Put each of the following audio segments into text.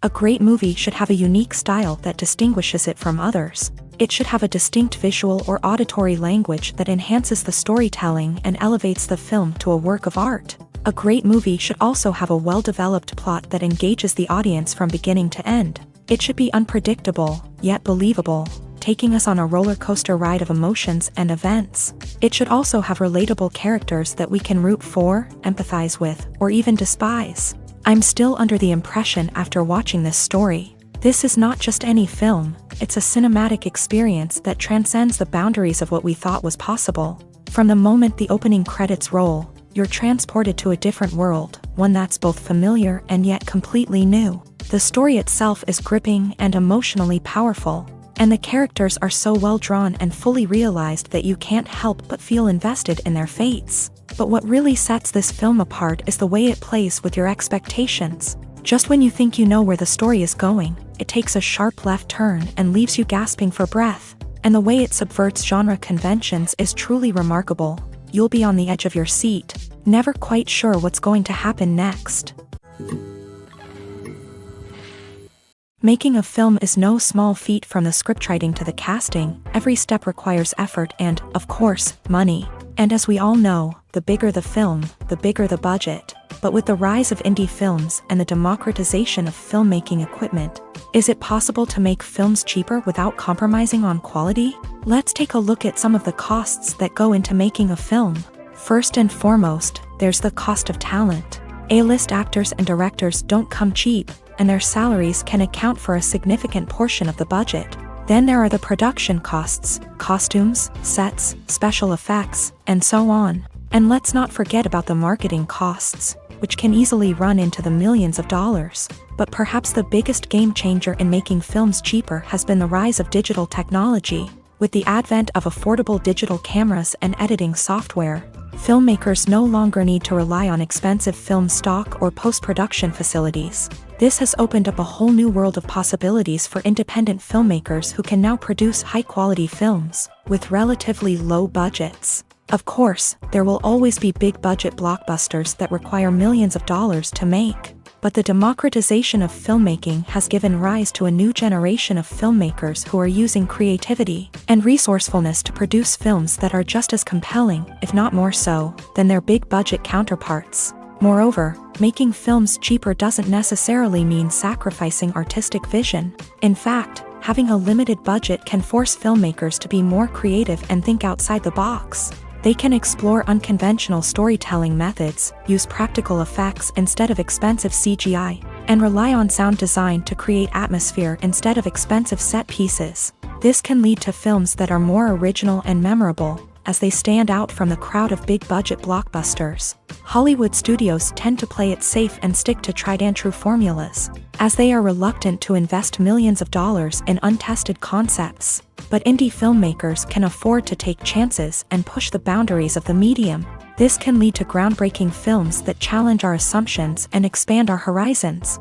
A great movie should have a unique style that distinguishes it from others. It should have a distinct visual or auditory language that enhances the storytelling and elevates the film to a work of art. A great movie should also have a well-developed plot that engages the audience from beginning to end. It should be unpredictable, yet believable, taking us on a roller coaster ride of emotions and events. It should also have relatable characters that we can root for, empathize with, or even despise. I'm still under the impression after watching this story. This is not just any film, it's a cinematic experience that transcends the boundaries of what we thought was possible. From the moment the opening credits roll, you're transported to a different world, one that's both familiar and yet completely new. The story itself is gripping and emotionally powerful, and the characters are so well drawn and fully realized that you can't help but feel invested in their fates. But what really sets this film apart is the way it plays with your expectations. Just when you think you know where the story is going, it takes a sharp left turn and leaves you gasping for breath. And the way it subverts genre conventions is truly remarkable. You'll be on the edge of your seat, never quite sure what's going to happen next. Making a film is no small feat. From the scriptwriting to the casting, every step requires effort and, of course, money. And as we all know, the bigger the film, the bigger the budget. But with the rise of indie films and the democratization of filmmaking equipment, is it possible to make films cheaper without compromising on quality? Let's take a look at some of the costs that go into making a film. First and foremost, there's the cost of talent. A-list actors and directors don't come cheap, and their salaries can account for a significant portion of the budget. Then there are the production costs, costumes, sets, special effects, and so on. And let's not forget about the marketing costs, which can easily run into the millions of dollars. But perhaps the biggest game changer in making films cheaper has been the rise of digital technology. With the advent of affordable digital cameras and editing software, filmmakers no longer need to rely on expensive film stock or post-production facilities. This has opened up a whole new world of possibilities for independent filmmakers who can now produce high-quality films with relatively low budgets. Of course, there will always be big-budget blockbusters that require millions of dollars to make. But the democratization of filmmaking has given rise to a new generation of filmmakers who are using creativity and resourcefulness to produce films that are just as compelling, if not more so, than their big-budget counterparts. Moreover, making films cheaper doesn't necessarily mean sacrificing artistic vision. In fact, having a limited budget can force filmmakers to be more creative and think outside the box. They can explore unconventional storytelling methods, use practical effects instead of expensive CGI, and rely on sound design to create atmosphere instead of expensive set pieces. This can lead to films that are more original and memorable, as they stand out from the crowd of big-budget blockbusters. Hollywood studios tend to play it safe and stick to tried-and-true formulas, as they are reluctant to invest millions of dollars in untested concepts. But indie filmmakers can afford to take chances and push the boundaries of the medium. This can lead to groundbreaking films that challenge our assumptions and expand our horizons.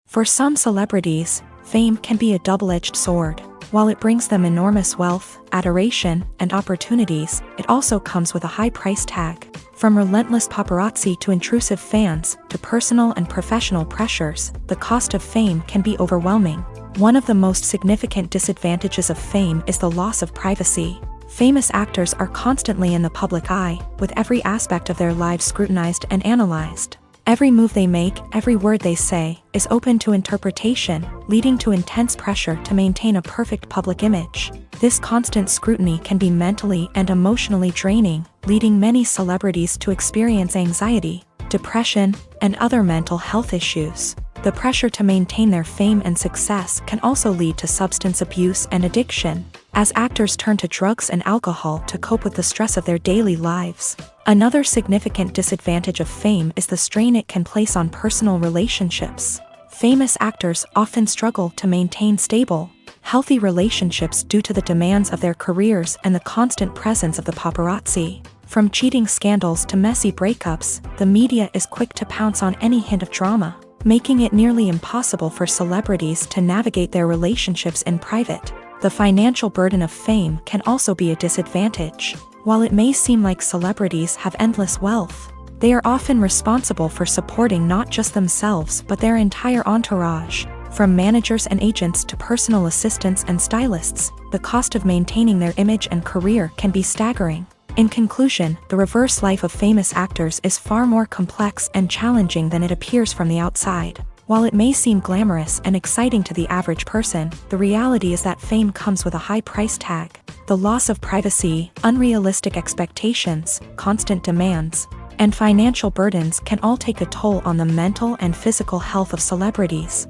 For some celebrities, fame can be a double-edged sword. While it brings them enormous wealth, adoration, and opportunities, it also comes with a high price tag. From relentless paparazzi to intrusive fans, to personal and professional pressures, the cost of fame can be overwhelming. One of the most significant disadvantages of fame is the loss of privacy. Famous actors are constantly in the public eye, with every aspect of their lives scrutinized and analyzed. Every move they make, every word they say, is open to interpretation, leading to intense pressure to maintain a perfect public image. This constant scrutiny can be mentally and emotionally draining, leading many celebrities to experience anxiety, depression, and other mental health issues. The pressure to maintain their fame and success can also lead to substance abuse and addiction, as actors turn to drugs and alcohol to cope with the stress of their daily lives. Another significant disadvantage of fame is the strain it can place on personal relationships. Famous actors often struggle to maintain stable, healthy relationships due to the demands of their careers and the constant presence of the paparazzi. From cheating scandals to messy breakups, the media is quick to pounce on any hint of drama, making it nearly impossible for celebrities to navigate their relationships in private. The financial burden of fame can also be a disadvantage. While it may seem like celebrities have endless wealth, They are often responsible for supporting not just themselves but their entire entourage. From managers and agents to personal assistants and stylists, the cost of maintaining their image and career can be staggering. In conclusion, the reverse life of famous actors is far more complex and challenging than it appears from the outside. While it may seem glamorous and exciting to the average person, the reality is that fame comes with a high price tag. The loss of privacy, unrealistic expectations, constant demands, and financial burdens can all take a toll on the mental and physical health of celebrities.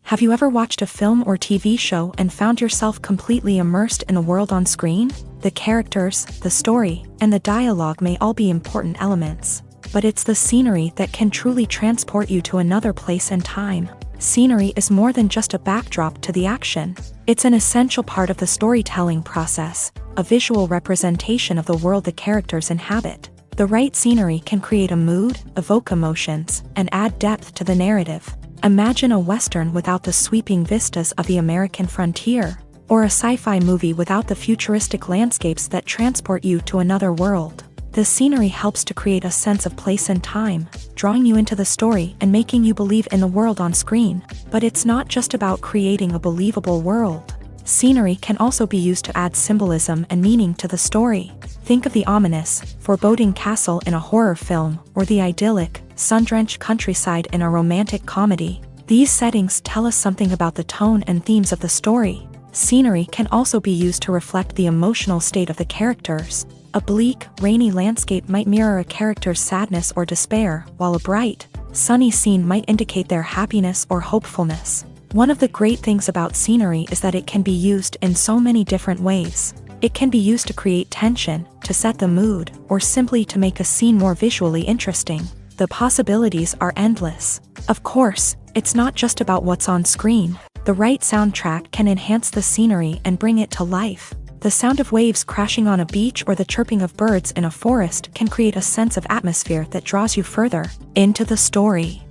Have you ever watched a film or TV show and found yourself completely immersed in the world on screen? The characters, the story, and the dialogue may all be important elements, but it's the scenery that can truly transport you to another place and time. Scenery is more than just a backdrop to the action. It's an essential part of the storytelling process, a visual representation of the world the characters inhabit. The right scenery can create a mood, evoke emotions, and add depth to the narrative. Imagine a Western without the sweeping vistas of the American frontier, or a sci-fi movie without the futuristic landscapes that transport you to another world. The scenery helps to create a sense of place and time, drawing you into the story and making you believe in the world on screen. But it's not just about creating a believable world. Scenery can also be used to add symbolism and meaning to the story. Think of the ominous, foreboding castle in a horror film, or the idyllic, sun-drenched countryside in a romantic comedy. These settings tell us something about the tone and themes of the story. Scenery can also be used to reflect the emotional state of the characters. A bleak, rainy landscape might mirror a character's sadness or despair, while a bright, sunny scene might indicate their happiness or hopefulness. One of the great things about scenery is that it can be used in so many different ways. It can be used to create tension, to set the mood, or simply to make a scene more visually interesting. The possibilities are endless. Of course, it's not just about what's on screen. The right soundtrack can enhance the scenery and bring it to life. The sound of waves crashing on a beach or the chirping of birds in a forest can create a sense of atmosphere that draws you further into the story.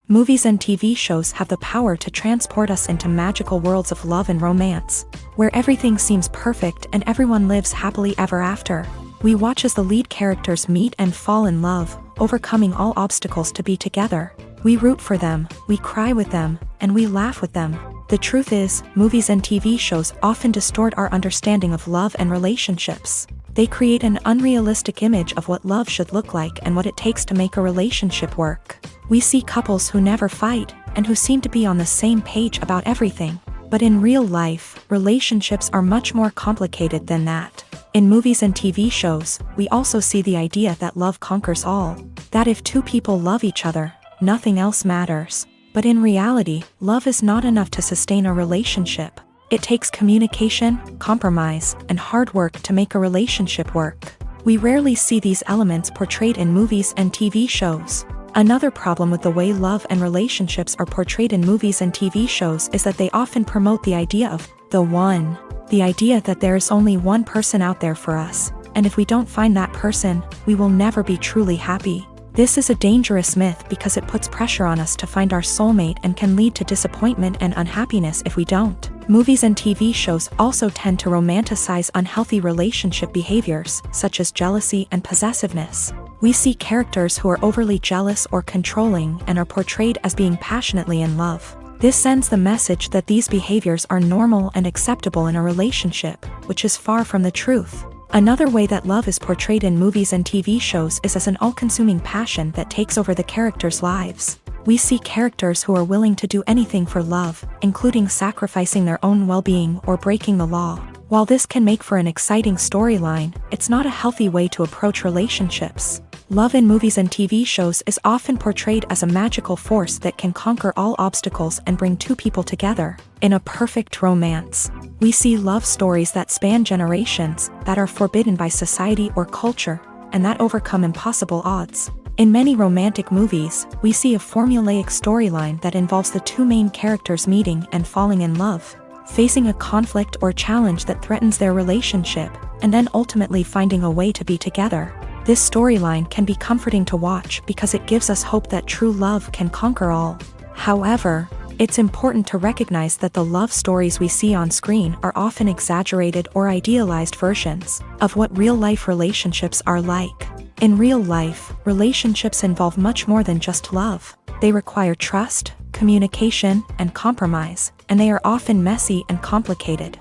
Movies and TV shows have the power to transport us into magical worlds of love and romance, where everything seems perfect and everyone lives happily ever after. We watch as the lead characters meet and fall in love, overcoming all obstacles to be together. We root for them, we cry with them, and we laugh with them. The truth is, movies and TV shows often distort our understanding of love and relationships. They create an unrealistic image of what love should look like and what it takes to make a relationship work. We see couples who never fight, and who seem to be on the same page about everything. But in real life, relationships are much more complicated than that. In movies and TV shows, we also see the idea that love conquers all. That if two people love each other, nothing else matters. But in reality, love is not enough to sustain a relationship. It takes communication, compromise, and hard work to make a relationship work. We rarely see these elements portrayed in movies and TV shows. Another problem with the way love and relationships are portrayed in movies and TV shows is that they often promote the idea of the one. The idea that there is only one person out there for us, and if we don't find that person, we will never be truly happy. This is a dangerous myth because it puts pressure on us to find our soulmate and can lead to disappointment and unhappiness if we don't. Movies and TV shows also tend to romanticize unhealthy relationship behaviors, such as jealousy and possessiveness. We see characters who are overly jealous or controlling and are portrayed as being passionately in love. This sends the message that these behaviors are normal and acceptable in a relationship, which is far from the truth. Another way that love is portrayed in movies and TV shows is as an all-consuming passion that takes over the characters' lives. We see characters who are willing to do anything for love, including sacrificing their own well-being or breaking the law. While this can make for an exciting storyline, it's not a healthy way to approach relationships. Love in movies and TV shows is often portrayed as a magical force that can conquer all obstacles and bring two people together in a perfect romance. We see love stories that span generations, that are forbidden by society or culture, and that overcome impossible odds. In many romantic movies, we see a formulaic storyline that involves the two main characters meeting and falling in love, facing a conflict or challenge that threatens their relationship, and then ultimately finding a way to be together. This storyline can be comforting to watch because it gives us hope that true love can conquer all. However, It's important to recognize that the love stories we see on screen are often exaggerated or idealized versions of what real-life relationships are like. In real life, relationships involve much more than just love. They require trust, communication, and compromise, and they are often messy and complicated.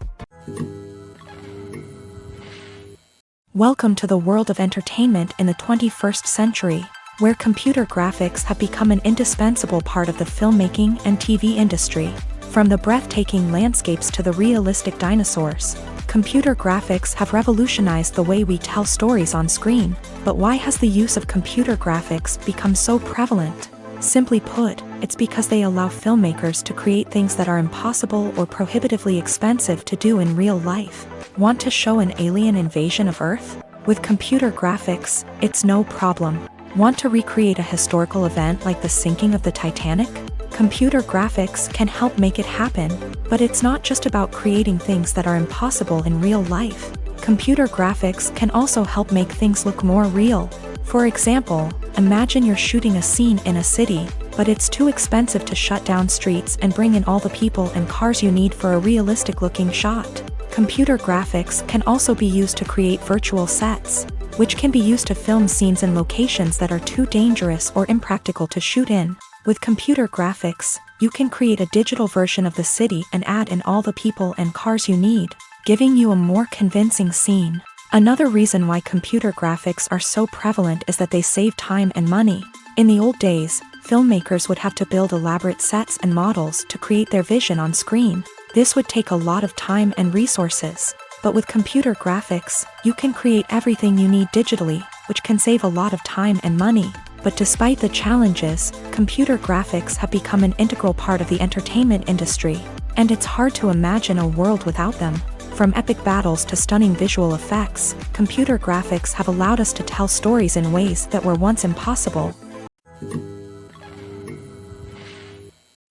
Welcome to the world of entertainment in the 21st century, where computer graphics have become an indispensable part of the filmmaking and TV industry. From the breathtaking landscapes to the realistic dinosaurs, computer graphics have revolutionized the way we tell stories on screen. But why has the use of computer graphics become so prevalent? Simply put, it's because they allow filmmakers to create things that are impossible or prohibitively expensive to do in real life. Want to show an alien invasion of Earth? With computer graphics, it's no problem. Want to recreate a historical event like the sinking of the Titanic? Computer graphics can help make it happen, but it's not just about creating things that are impossible in real life. Computer graphics can also help make things look more real. For example, imagine you're shooting a scene in a city, but it's too expensive to shut down streets and bring in all the people and cars you need for a realistic-looking shot. Computer graphics can also be used to create virtual sets, which can be used to film scenes in locations that are too dangerous or impractical to shoot in. With computer graphics, you can create a digital version of the city and add in all the people and cars you need, giving you a more convincing scene. Another reason why computer graphics are so prevalent is that they save time and money. In the old days, filmmakers would have to build elaborate sets and models to create their vision on screen. This would take a lot of time and resources. But with computer graphics, you can create everything you need digitally, which can save a lot of time and money. But despite the challenges, computer graphics have become an integral part of the entertainment industry, and it's hard to imagine a world without them. From epic battles to stunning visual effects, computer graphics have allowed us to tell stories in ways that were once impossible.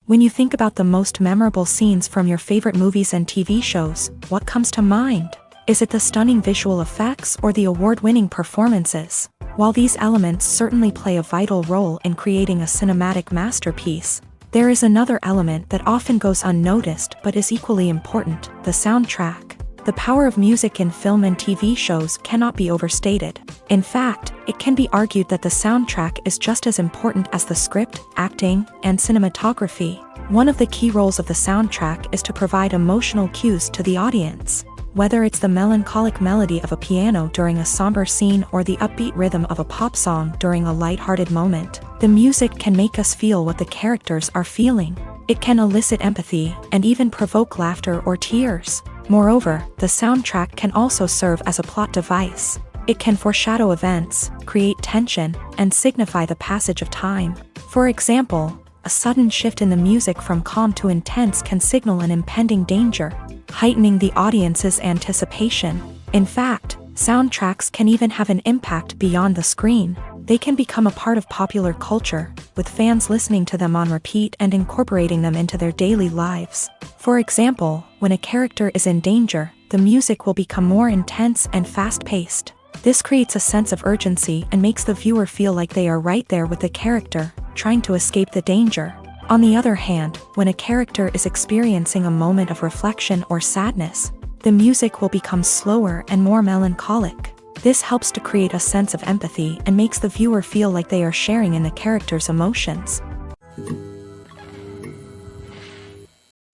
When you think about the most memorable scenes from your favorite movies and TV shows, what comes to mind? Is it the stunning visual effects or the award-winning performances? While these elements certainly play a vital role in creating a cinematic masterpiece, there is another element that often goes unnoticed but is equally important: the soundtrack. The power of music in film and TV shows cannot be overstated. In fact, it can be argued that the soundtrack is just as important as the script, acting, and cinematography. One of the key roles of the soundtrack is to provide emotional cues to the audience. Whether it's the melancholic melody of a piano during a somber scene or the upbeat rhythm of a pop song during a lighthearted moment, the music can make us feel what the characters are feeling. It can elicit empathy and even provoke laughter or tears. Moreover, the soundtrack can also serve as a plot device. It can foreshadow events, create tension, and signify the passage of time. For example, a sudden shift in the music from calm to intense can signal an impending danger, heightening the audience's anticipation. In fact, soundtracks can even have an impact beyond the screen. They can become a part of popular culture, with fans listening to them on repeat and incorporating them into their daily lives. For example, when a character is in danger, the music will become more intense and fast-paced. This creates a sense of urgency and makes the viewer feel like they are right there with the character, trying to escape the danger. On the other hand, when a character is experiencing a moment of reflection or sadness, the music will become slower and more melancholic. This helps to create a sense of empathy and makes the viewer feel like they are sharing in the character's emotions.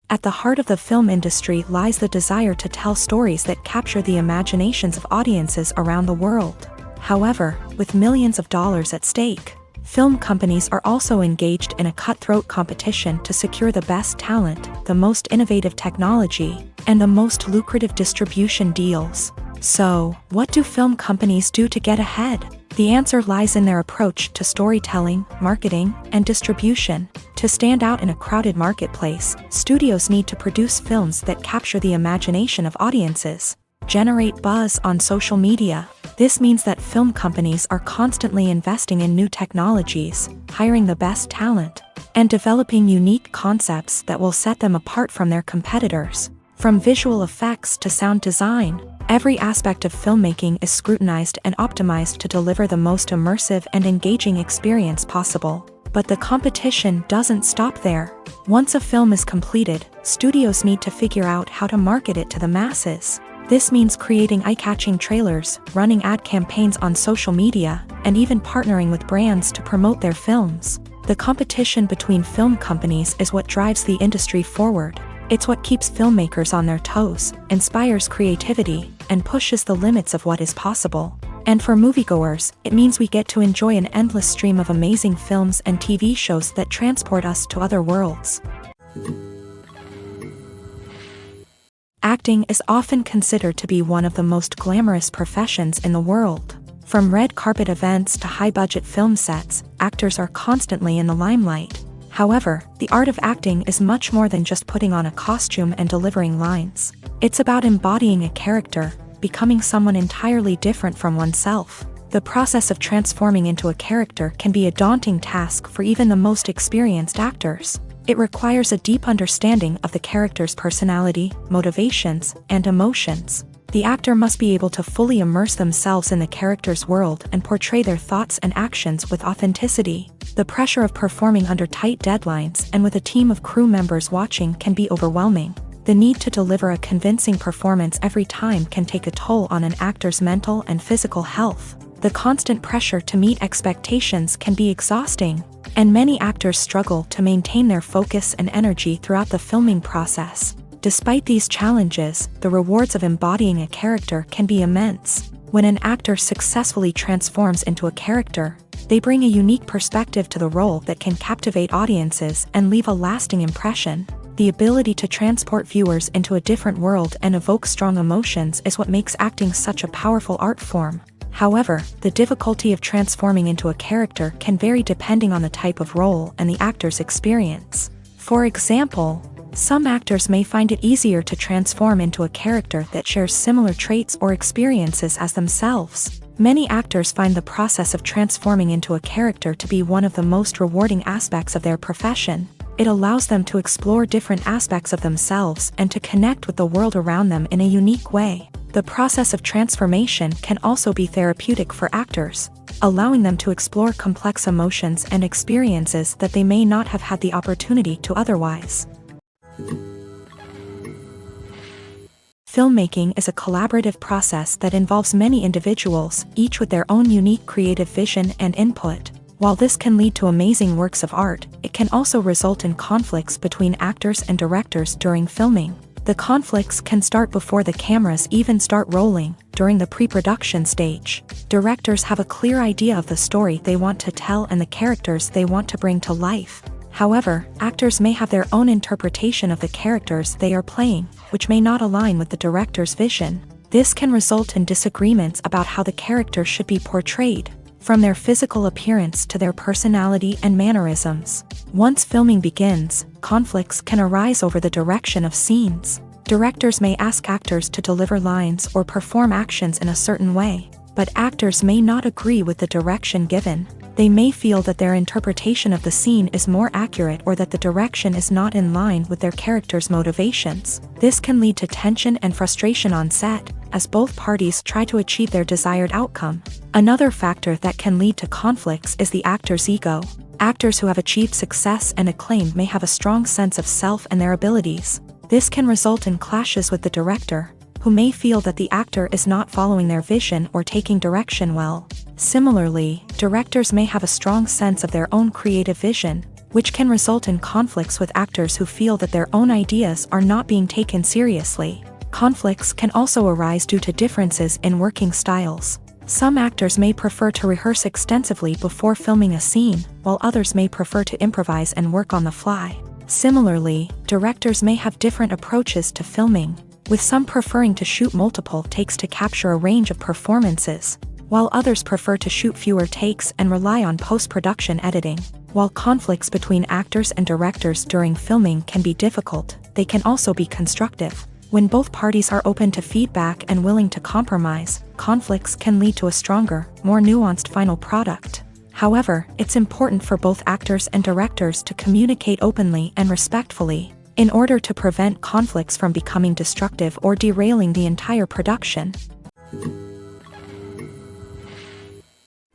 At the heart of the film industry lies the desire to tell stories that capture the imaginations of audiences around the world. However, with millions of dollars at stake, film companies are also engaged in a cutthroat competition to secure the best talent, the most innovative technology, and the most lucrative distribution deals. So, what do film companies do to get ahead? The answer lies in their approach to storytelling, marketing, and distribution. To stand out in a crowded marketplace, studios need to produce films that capture the imagination of audiences, generate buzz on social media. This means that film companies are constantly investing in new technologies, hiring the best talent, and developing unique concepts that will set them apart from their competitors. From visual effects to sound design, every aspect of filmmaking is scrutinized and optimized to deliver the most immersive and engaging experience possible. But the competition doesn't stop there. Once a film is completed, studios need to figure out how to market it to the masses. This means creating eye-catching trailers, running ad campaigns on social media, and even partnering with brands to promote their films. The competition between film companies is what drives the industry forward. It's what keeps filmmakers on their toes, inspires creativity, and pushes the limits of what is possible. And for moviegoers, it means we get to enjoy an endless stream of amazing films and TV shows that transport us to other worlds. Acting is often considered to be one of the most glamorous professions in the world. From red carpet events to high-budget film sets, actors are constantly in the limelight. However, the art of acting is much more than just putting on a costume and delivering lines. It's about embodying a character, becoming someone entirely different from oneself. The process of transforming into a character can be a daunting task for even the most experienced actors. It requires a deep understanding of the character's personality, motivations, and emotions. The actor must be able to fully immerse themselves in the character's world and portray their thoughts and actions with authenticity. The pressure of performing under tight deadlines and with a team of crew members watching can be overwhelming. The need to deliver a convincing performance every time can take a toll on an actor's mental and physical health. The constant pressure to meet expectations can be exhausting, and many actors struggle to maintain their focus and energy throughout the filming process. Despite these challenges, the rewards of embodying a character can be immense. When an actor successfully transforms into a character, they bring a unique perspective to the role that can captivate audiences and leave a lasting impression. The ability to transport viewers into a different world and evoke strong emotions is what makes acting such a powerful art form. However, the difficulty of transforming into a character can vary depending on the type of role and the actor's experience. For example, some actors may find it easier to transform into a character that shares similar traits or experiences as themselves. Many actors find the process of transforming into a character to be one of the most rewarding aspects of their profession. It allows them to explore different aspects of themselves and to connect with the world around them in a unique way. The process of transformation can also be therapeutic for actors, allowing them to explore complex emotions and experiences that they may not have had the opportunity to otherwise. Filmmaking is a collaborative process that involves many individuals, each with their own unique creative vision and input. While this can lead to amazing works of art, it can also result in conflicts between actors and directors during filming. The conflicts can start before the cameras even start rolling, during the pre-production stage. Directors have a clear idea of the story they want to tell and the characters they want to bring to life. However, actors may have their own interpretation of the characters they are playing, which may not align with the director's vision. This can result in disagreements about how the character should be portrayed, from their physical appearance to their personality and mannerisms. Once filming begins, conflicts can arise over the direction of scenes. Directors may ask actors to deliver lines or perform actions in a certain way, but actors may not agree with the direction given. They may feel that their interpretation of the scene is more accurate or that the direction is not in line with their character's motivations. This can lead to tension and frustration on set, as both parties try to achieve their desired outcome. Another factor that can lead to conflicts is the actor's ego. Actors who have achieved success and acclaim may have a strong sense of self and their abilities. This can result in clashes with the director, who may feel that the actor is not following their vision or taking direction well. Similarly, directors may have a strong sense of their own creative vision, which can result in conflicts with actors who feel that their own ideas are not being taken seriously. Conflicts can also arise due to differences in working styles. Some actors may prefer to rehearse extensively before filming a scene, while others may prefer to improvise and work on the fly. Similarly, directors may have different approaches to filming, with some preferring to shoot multiple takes to capture a range of performances, while others prefer to shoot fewer takes and rely on post-production editing. While conflicts between actors and directors during filming can be difficult, they can also be constructive. When both parties are open to feedback and willing to compromise, conflicts can lead to a stronger, more nuanced final product. However, it's important for both actors and directors to communicate openly and respectfully, in order to prevent conflicts from becoming destructive or derailing the entire production.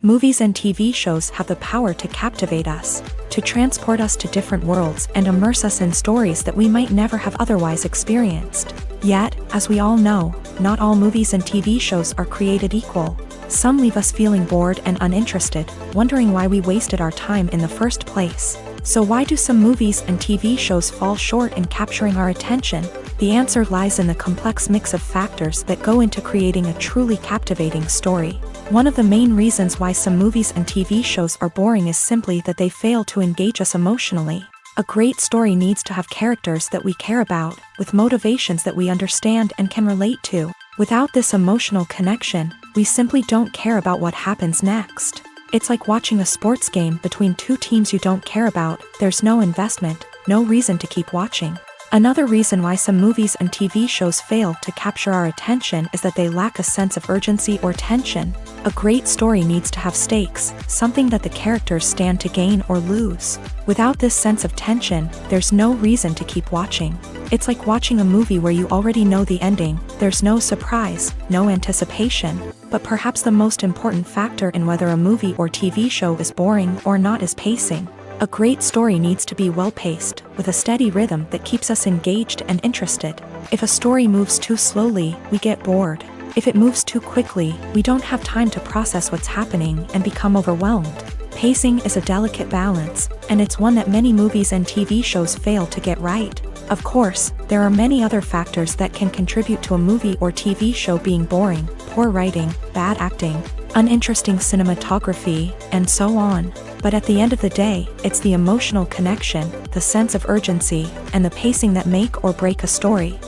Movies and TV shows have the power to captivate us, to transport us to different worlds and immerse us in stories that we might never have otherwise experienced. Yet, as we all know, not all movies and TV shows are created equal. Some leave us feeling bored and uninterested, wondering why we wasted our time in the first place. So why do some movies and TV shows fall short in capturing our attention? The answer lies in the complex mix of factors that go into creating a truly captivating story. One of the main reasons why some movies and TV shows are boring is simply that they fail to engage us emotionally. A great story needs to have characters that we care about, with motivations that we understand and can relate to. Without this emotional connection, we simply don't care about what happens next. It's like watching a sports game between two teams you don't care about. There's no investment, no reason to keep watching. Another reason why some movies and TV shows fail to capture our attention is that they lack a sense of urgency or tension. A great story needs to have stakes, something that the characters stand to gain or lose. Without this sense of tension, there's no reason to keep watching. It's like watching a movie where you already know the ending. There's no surprise, no anticipation. But perhaps the most important factor in whether a movie or TV show is boring or not is pacing. A great story needs to be well-paced, with a steady rhythm that keeps us engaged and interested. If a story moves too slowly, we get bored. If it moves too quickly, we don't have time to process what's happening and become overwhelmed. Pacing is a delicate balance, and it's one that many movies and TV shows fail to get right. Of course, there are many other factors that can contribute to a movie or TV show being boring: poor writing, bad acting, uninteresting cinematography, and so on. But at the end of the day, it's the emotional connection, the sense of urgency, and the pacing that make or break a story.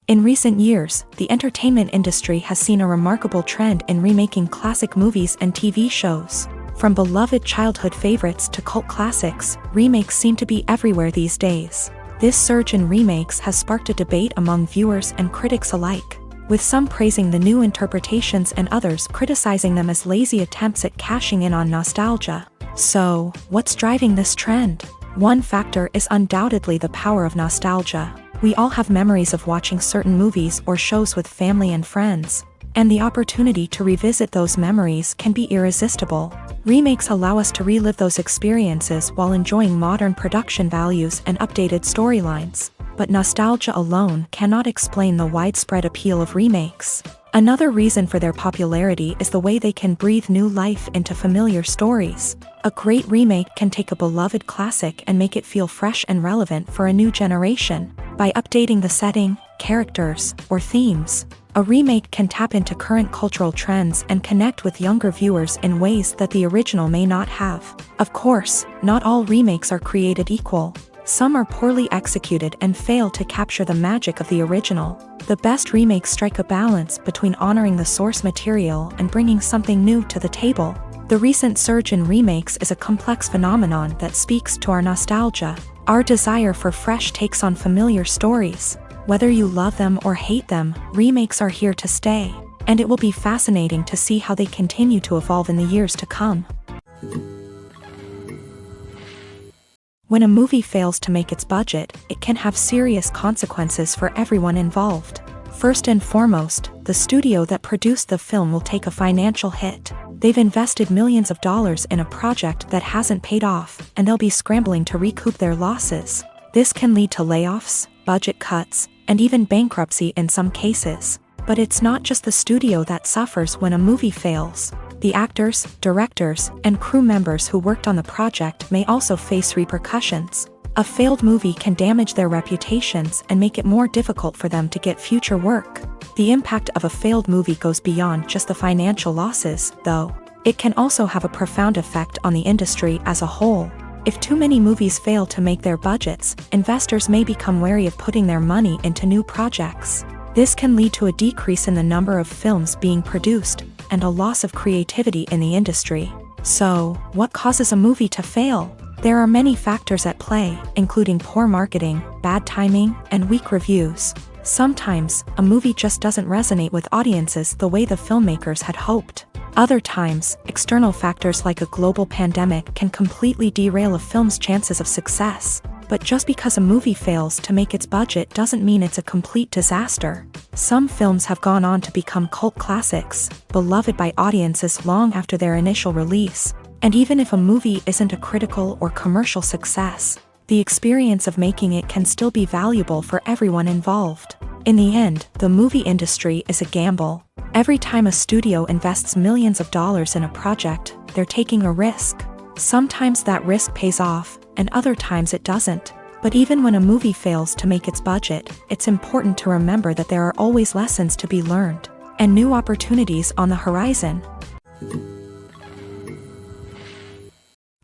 In recent years, the entertainment industry has seen a remarkable trend in remaking classic movies and TV shows. From beloved childhood favorites to cult classics, remakes seem to be everywhere these days. This surge in remakes has sparked a debate among viewers and critics alike, with some praising the new interpretations and others criticizing them as lazy attempts at cashing in on nostalgia. So, what's driving this trend? One factor is undoubtedly the power of nostalgia. We all have memories of watching certain movies or shows with family and friends, and the opportunity to revisit those memories can be irresistible. Remakes allow us to relive those experiences while enjoying modern production values and updated storylines. But nostalgia alone cannot explain the widespread appeal of remakes. Another reason for their popularity is the way they can breathe new life into familiar stories. A great remake can take a beloved classic and make it feel fresh and relevant for a new generation. By updating the setting, characters, or themes, a remake can tap into current cultural trends and connect with younger viewers in ways that the original may not have. Of course, not all remakes are created equal. Some are poorly executed and fail to capture the magic of the original. The best remakes strike a balance between honoring the source material and bringing something new to the table. The recent surge in remakes is a complex phenomenon that speaks to our nostalgia, our desire for fresh takes on familiar stories. Whether you love them or hate them, remakes are here to stay, and it will be fascinating to see how they continue to evolve in the years to come. When a movie fails to make its budget, it can have serious consequences for everyone involved. First and foremost, the studio that produced the film will take a financial hit. They've invested millions of dollars in a project that hasn't paid off, and they'll be scrambling to recoup their losses. This can lead to layoffs, budget cuts, and even bankruptcy in some cases. But it's not just the studio that suffers when a movie fails. The actors, directors, and crew members who worked on the project may also face repercussions. A failed movie can damage their reputations and make it more difficult for them to get future work. The impact of a failed movie goes beyond just the financial losses, though. It can also have a profound effect on the industry as a whole. If too many movies fail to make their budgets, investors may become wary of putting their money into new projects. This can lead to a decrease in the number of films being produced, and a loss of creativity in the industry. So, what causes a movie to fail? There are many factors at play, including poor marketing, bad timing, and weak reviews. Sometimes, a movie just doesn't resonate with audiences the way the filmmakers had hoped. Other times, external factors like a global pandemic can completely derail a film's chances of success. But just because a movie fails to make its budget doesn't mean it's a complete disaster. Some films have gone on to become cult classics, beloved by audiences long after their initial release. And even if a movie isn't a critical or commercial success, the experience of making it can still be valuable for everyone involved. In the end, the movie industry is a gamble. Every time a studio invests millions of dollars in a project, they're taking a risk. Sometimes that risk pays off, and other times it doesn't. But even when a movie fails to make its budget, it's important to remember that there are always lessons to be learned, and new opportunities on the horizon.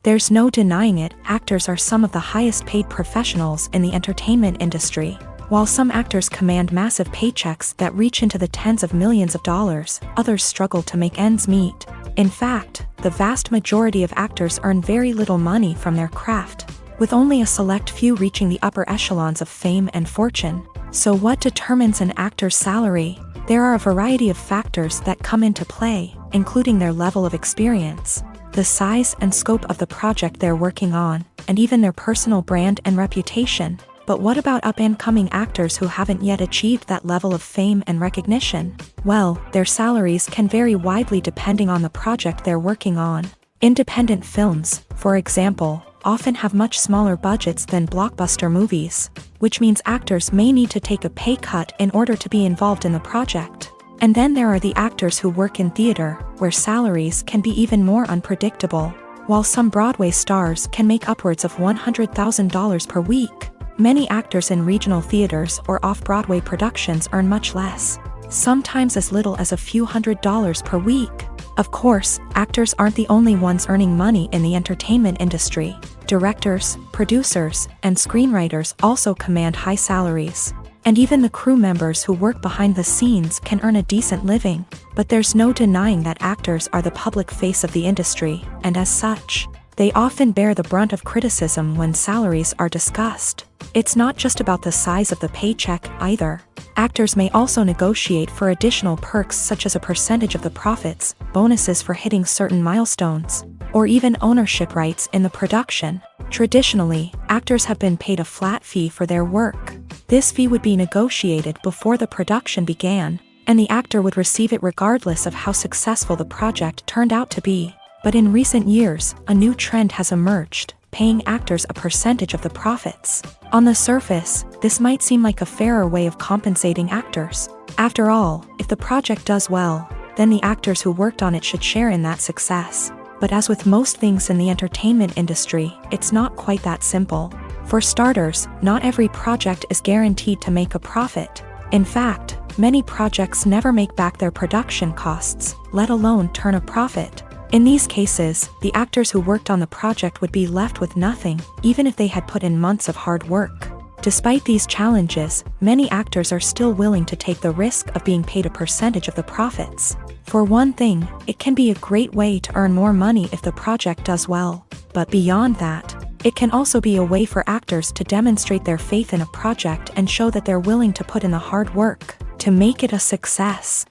There's no denying it, actors are some of the highest paid professionals in the entertainment industry. While some actors command massive paychecks that reach into the tens of millions of dollars, others struggle to make ends meet. In fact, the vast majority of actors earn very little money from their craft, with only a select few reaching the upper echelons of fame and fortune. So what determines an actor's salary? There are a variety of factors that come into play, including their level of experience, the size and scope of the project they're working on, and even their personal brand and reputation. But what about up-and-coming actors who haven't yet achieved that level of fame and recognition? Well, their salaries can vary widely depending on the project they're working on. Independent films, for example, often have much smaller budgets than blockbuster movies, which means actors may need to take a pay cut in order to be involved in the project. And then there are the actors who work in theater, where salaries can be even more unpredictable. While some Broadway stars can make upwards of $100,000 per week, many actors in regional theaters or off-Broadway productions earn much less, sometimes as little as a few $100s per week. Of course, actors aren't the only ones earning money in the entertainment industry. Directors, producers, and screenwriters also command high salaries. And even the crew members who work behind the scenes can earn a decent living. But there's no denying that actors are the public face of the industry, and as such, they often bear the brunt of criticism when salaries are discussed. It's not just about the size of the paycheck, either. Actors may also negotiate for additional perks such as a percentage of the profits, bonuses for hitting certain milestones, or even ownership rights in the production. Traditionally, actors have been paid a flat fee for their work. This fee would be negotiated before the production began, and the actor would receive it regardless of how successful the project turned out to be. But in recent years, a new trend has emerged, paying actors a percentage of the profits. On the surface, this might seem like a fairer way of compensating actors. After all, if the project does well, then the actors who worked on it should share in that success. But as with most things in the entertainment industry, it's not quite that simple. For starters, not every project is guaranteed to make a profit. In fact, many projects never make back their production costs, let alone turn a profit. In these cases, the actors who worked on the project would be left with nothing, even if they had put in months of hard work. Despite these challenges, many actors are still willing to take the risk of being paid a percentage of the profits. For one thing, it can be a great way to earn more money if the project does well. But beyond that, it can also be a way for actors to demonstrate their faith in a project and show that they're willing to put in the hard work to make it a success.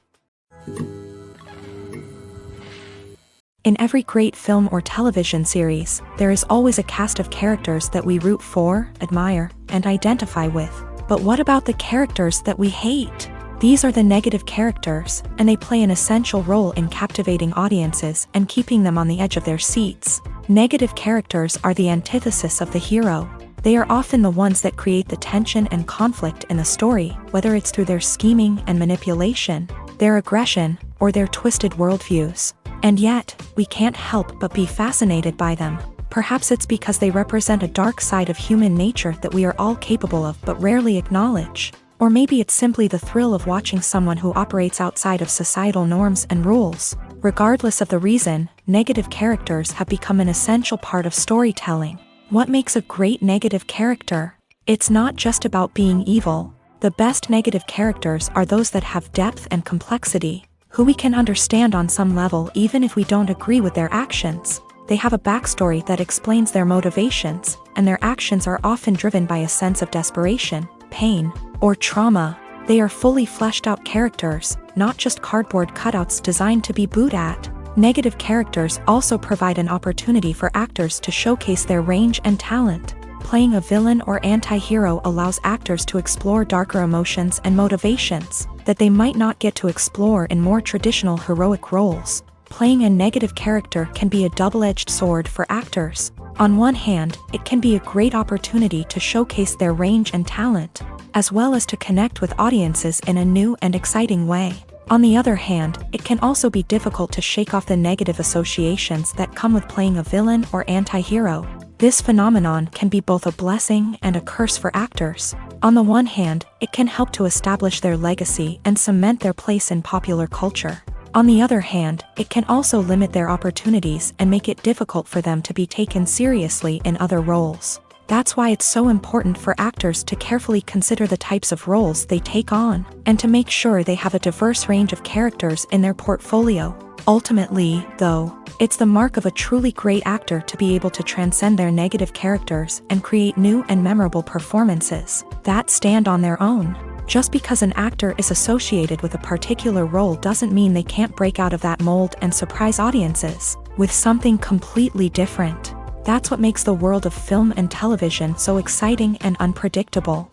In every great film or television series, there is always a cast of characters that we root for, admire, and identify with. But what about the characters that we hate? These are the negative characters, and they play an essential role in captivating audiences and keeping them on the edge of their seats. Negative characters are the antithesis of the hero. They are often the ones that create the tension and conflict in the story, whether it's through their scheming and manipulation, their aggression, or their twisted worldviews. And yet, we can't help but be fascinated by them. Perhaps it's because they represent a dark side of human nature that we are all capable of but rarely acknowledge. Or maybe it's simply the thrill of watching someone who operates outside of societal norms and rules. Regardless of the reason, negative characters have become an essential part of storytelling. What makes a great negative character? It's not just about being evil. The best negative characters are those that have depth and complexity, who we can understand on some level even if we don't agree with their actions. They have a backstory that explains their motivations, and their actions are often driven by a sense of desperation, pain, or trauma. They are fully fleshed out characters, not just cardboard cutouts designed to be booed at. Negative characters also provide an opportunity for actors to showcase their range and talent. Playing a villain or anti-hero allows actors to explore darker emotions and motivations that they might not get to explore in more traditional heroic roles. Playing a negative character can be a double-edged sword for actors. On one hand, it can be a great opportunity to showcase their range and talent, as well as to connect with audiences in a new and exciting way. On the other hand, it can also be difficult to shake off the negative associations that come with playing a villain or anti-hero. This phenomenon can be both a blessing and a curse for actors. On the one hand, it can help to establish their legacy and cement their place in popular culture. On the other hand, it can also limit their opportunities and make it difficult for them to be taken seriously in other roles. That's why it's so important for actors to carefully consider the types of roles they take on, and to make sure they have a diverse range of characters in their portfolio. Ultimately, though, it's the mark of a truly great actor to be able to transcend their negative characters and create new and memorable performances that stand on their own. Just because an actor is associated with a particular role doesn't mean they can't break out of that mold and surprise audiences with something completely different. That's what makes the world of film and television so exciting and unpredictable.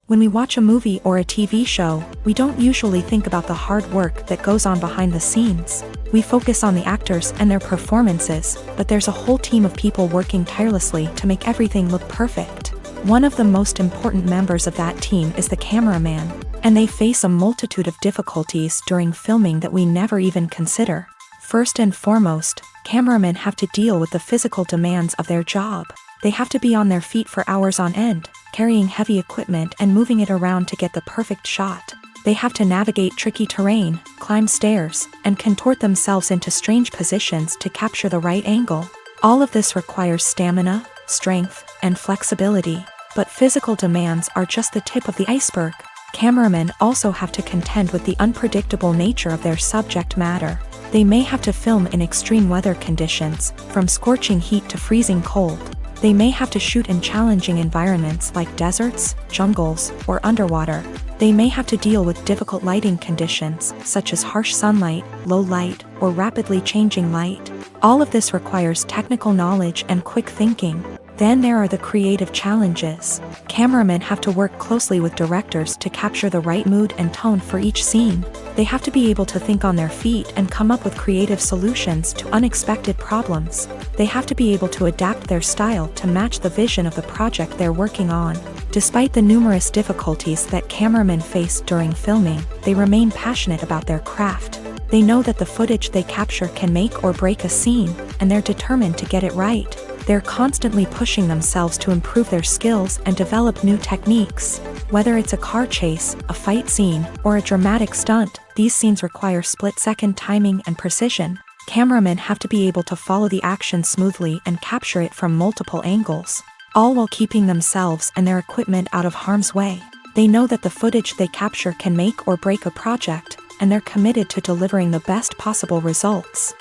When we watch a movie or a TV show, we don't usually think about the hard work that goes on behind the scenes. We focus on the actors and their performances, but there's a whole team of people working tirelessly to make everything look perfect. One of the most important members of that team is the cameraman, and they face a multitude of difficulties during filming that we never even consider. First and foremost, cameramen have to deal with the physical demands of their job. They have to be on their feet for hours on end, carrying heavy equipment and moving it around to get the perfect shot. They have to navigate tricky terrain, climb stairs, and contort themselves into strange positions to capture the right angle. All of this requires stamina, strength, and flexibility. But physical demands are just the tip of the iceberg. Cameramen also have to contend with the unpredictable nature of their subject matter. They may have to film in extreme weather conditions, from scorching heat to freezing cold. They may have to shoot in challenging environments like deserts, jungles, or underwater. They may have to deal with difficult lighting conditions, such as harsh sunlight, low light, or rapidly changing light. All of this requires technical knowledge and quick thinking. Then there are the creative challenges. Cameramen have to work closely with directors to capture the right mood and tone for each scene. They have to be able to think on their feet and come up with creative solutions to unexpected problems. They have to be able to adapt their style to match the vision of the project they're working on. Despite the numerous difficulties that cameramen face during filming, they remain passionate about their craft. They know that the footage they capture can make or break a scene, and they're determined to get it right. They're constantly pushing themselves to improve their skills and develop new techniques. Whether it's a car chase, a fight scene, or a dramatic stunt, these scenes require split-second timing and precision. Cameramen have to be able to follow the action smoothly and capture it from multiple angles, all while keeping themselves and their equipment out of harm's way. They know that the footage they capture can make or break a project, and they're committed to delivering the best possible results.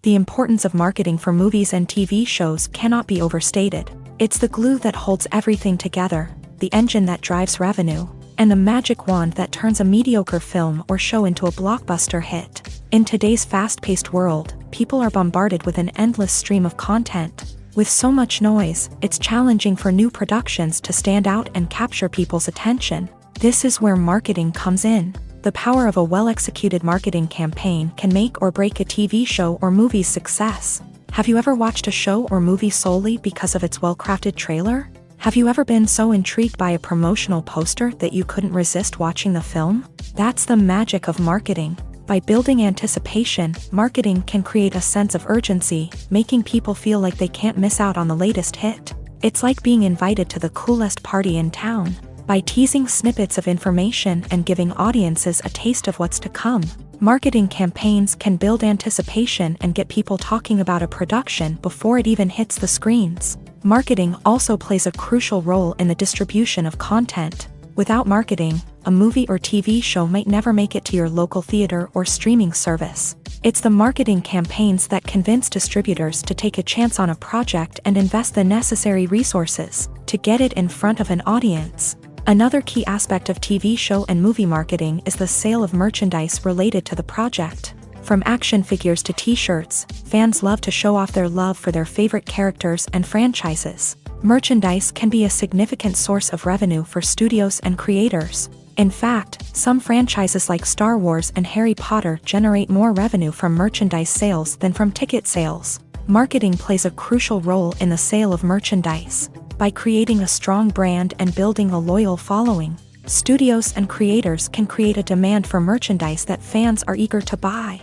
The importance of marketing for movies and TV shows cannot be overstated. It's the glue that holds everything together, the engine that drives revenue, and the magic wand that turns a mediocre film or show into a blockbuster hit. In today's fast-paced world, people are bombarded with an endless stream of content. With so much noise, it's challenging for new productions to stand out and capture people's attention. This is where marketing comes in. The power of a well-executed marketing campaign can make or break a TV show or movie's success. Have you ever watched a show or movie solely because of its well-crafted trailer? Have you ever been so intrigued by a promotional poster that you couldn't resist watching the film? That's the magic of marketing. By building anticipation, marketing can create a sense of urgency, making people feel like they can't miss out on the latest hit. It's like being invited to the coolest party in town. By teasing snippets of information and giving audiences a taste of what's to come, marketing campaigns can build anticipation and get people talking about a production before it even hits the screens. Marketing also plays a crucial role in the distribution of content. Without marketing, a movie or TV show might never make it to your local theater or streaming service. It's the marketing campaigns that convince distributors to take a chance on a project and invest the necessary resources to get it in front of an audience. Another key aspect of TV show and movie marketing is the sale of merchandise related to the project. From action figures to t-shirts, fans love to show off their love for their favorite characters and franchises. Merchandise can be a significant source of revenue for studios and creators. In fact, some franchises like Star Wars and Harry Potter generate more revenue from merchandise sales than from ticket sales. Marketing plays a crucial role in the sale of merchandise. By creating a strong brand and building a loyal following, studios and creators can create a demand for merchandise that fans are eager to buy.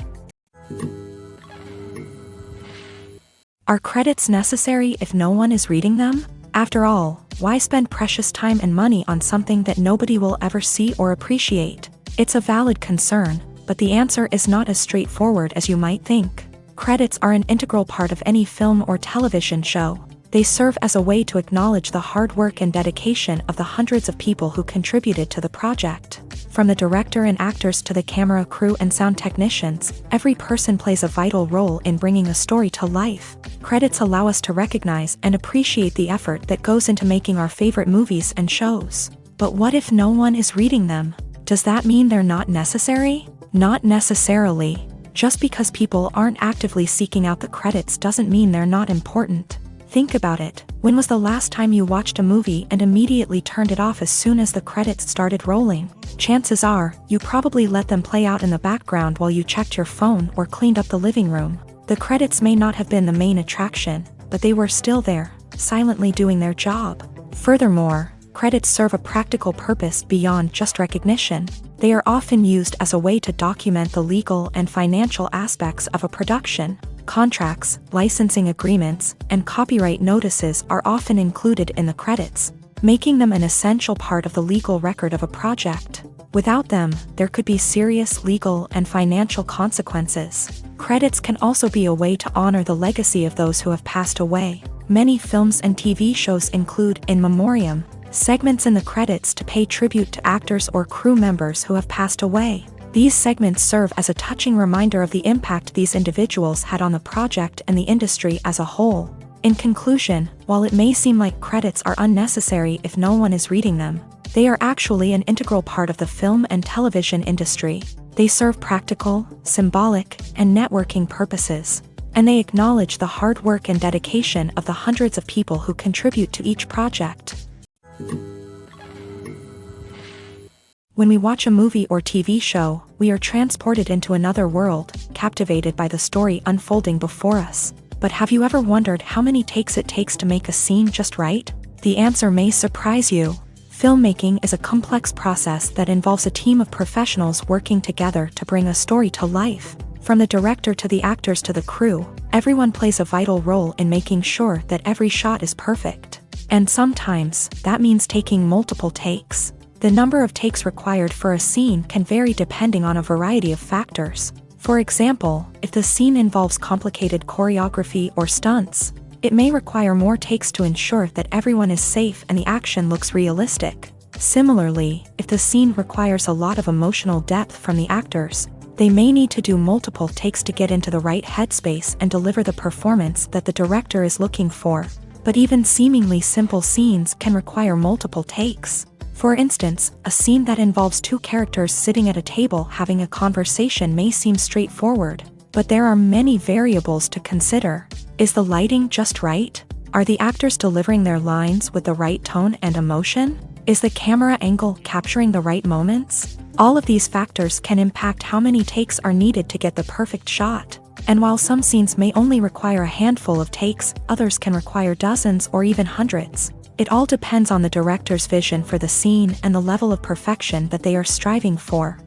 Are credits necessary if no one is reading them? After all, why spend precious time and money on something that nobody will ever see or appreciate? It's a valid concern, but the answer is not as straightforward as you might think. Credits are an integral part of any film or television show. They serve as a way to acknowledge the hard work and dedication of the hundreds of people who contributed to the project. From the director and actors to the camera crew and sound technicians, every person plays a vital role in bringing a story to life. Credits allow us to recognize and appreciate the effort that goes into making our favorite movies and shows. But what if no one is reading them? Does that mean they're not necessary? Not necessarily. Just because people aren't actively seeking out the credits doesn't mean they're not important. Think about it. When was the last time you watched a movie and immediately turned it off as soon as the credits started rolling? Chances are, you probably let them play out in the background while you checked your phone or cleaned up the living room. The credits may not have been the main attraction, but they were still there, silently doing their job. Furthermore, credits serve a practical purpose beyond just recognition. They are often used as a way to document the legal and financial aspects of a production. Contracts, licensing agreements, and copyright notices are often included in the credits, making them an essential part of the legal record of a project. Without them, there could be serious legal and financial consequences. Credits can also be a way to honor the legacy of those who have passed away. Many films and TV shows include in memoriam segments in the credits to pay tribute to actors or crew members who have passed away. These segments serve as a touching reminder of the impact these individuals had on the project and the industry as a whole. In conclusion, while it may seem like credits are unnecessary if no one is reading them, they are actually an integral part of the film and television industry. They serve practical, symbolic, and networking purposes, and they acknowledge the hard work and dedication of the hundreds of people who contribute to each project. When we watch a movie or TV show, we are transported into another world, captivated by the story unfolding before us. But have you ever wondered how many takes it takes to make a scene just right? The answer may surprise you. Filmmaking is a complex process that involves a team of professionals working together to bring a story to life. From the director to the actors to the crew, everyone plays a vital role in making sure that every shot is perfect. And sometimes, that means taking multiple takes. The number of takes required for a scene can vary depending on a variety of factors. For example, if the scene involves complicated choreography or stunts, it may require more takes to ensure that everyone is safe and the action looks realistic. Similarly, if the scene requires a lot of emotional depth from the actors, they may need to do multiple takes to get into the right headspace and deliver the performance that the director is looking for. But even seemingly simple scenes can require multiple takes. For instance, a scene that involves two characters sitting at a table having a conversation may seem straightforward, but there are many variables to consider. Is the lighting just right? Are the actors delivering their lines with the right tone and emotion? Is the camera angle capturing the right moments? All of these factors can impact how many takes are needed to get the perfect shot. And while some scenes may only require a handful of takes, others can require dozens or even hundreds. It all depends on the director's vision for the scene and the level of perfection that they are striving for.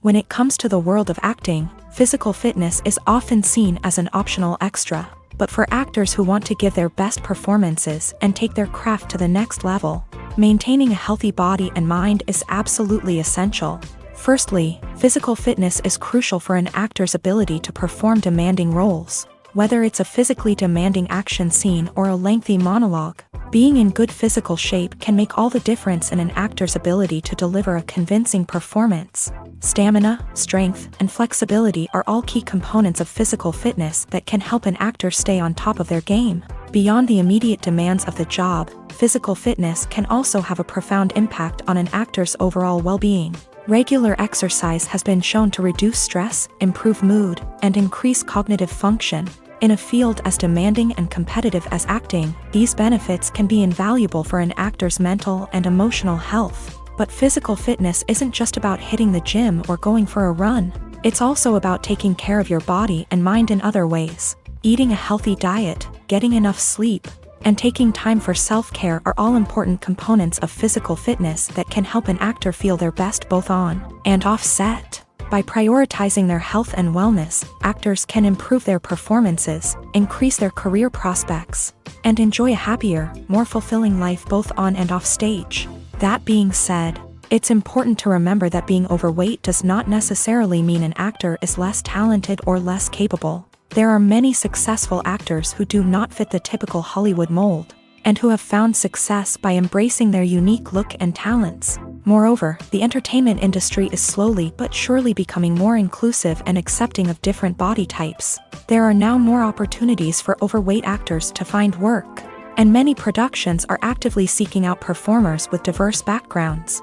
When it comes to the world of acting, physical fitness is often seen as an optional extra. But for actors who want to give their best performances and take their craft to the next level, maintaining a healthy body and mind is absolutely essential. Firstly, physical fitness is crucial for an actor's ability to perform demanding roles. Whether it's a physically demanding action scene or a lengthy monologue, being in good physical shape can make all the difference in an actor's ability to deliver a convincing performance. Stamina, strength, and flexibility are all key components of physical fitness that can help an actor stay on top of their game. Beyond the immediate demands of the job, physical fitness can also have a profound impact on an actor's overall well-being. Regular exercise has been shown to reduce stress, improve mood, and increase cognitive function. In a field as demanding and competitive as acting, these benefits can be invaluable for an actor's mental and emotional health. But physical fitness isn't just about hitting the gym or going for a run. It's also about taking care of your body and mind in other ways. Eating a healthy diet, getting enough sleep, and taking time for self-care are all important components of physical fitness that can help an actor feel their best both on and off set. By prioritizing their health and wellness, actors can improve their performances, increase their career prospects, and enjoy a happier, more fulfilling life both on and off stage. That being said, it's important to remember that being overweight does not necessarily mean an actor is less talented or less capable. There are many successful actors who do not fit the typical Hollywood mold, and who have found success by embracing their unique look and talents. Moreover, the entertainment industry is slowly but surely becoming more inclusive and accepting of different body types. There are now more opportunities for overweight actors to find work, and many productions are actively seeking out performers with diverse backgrounds.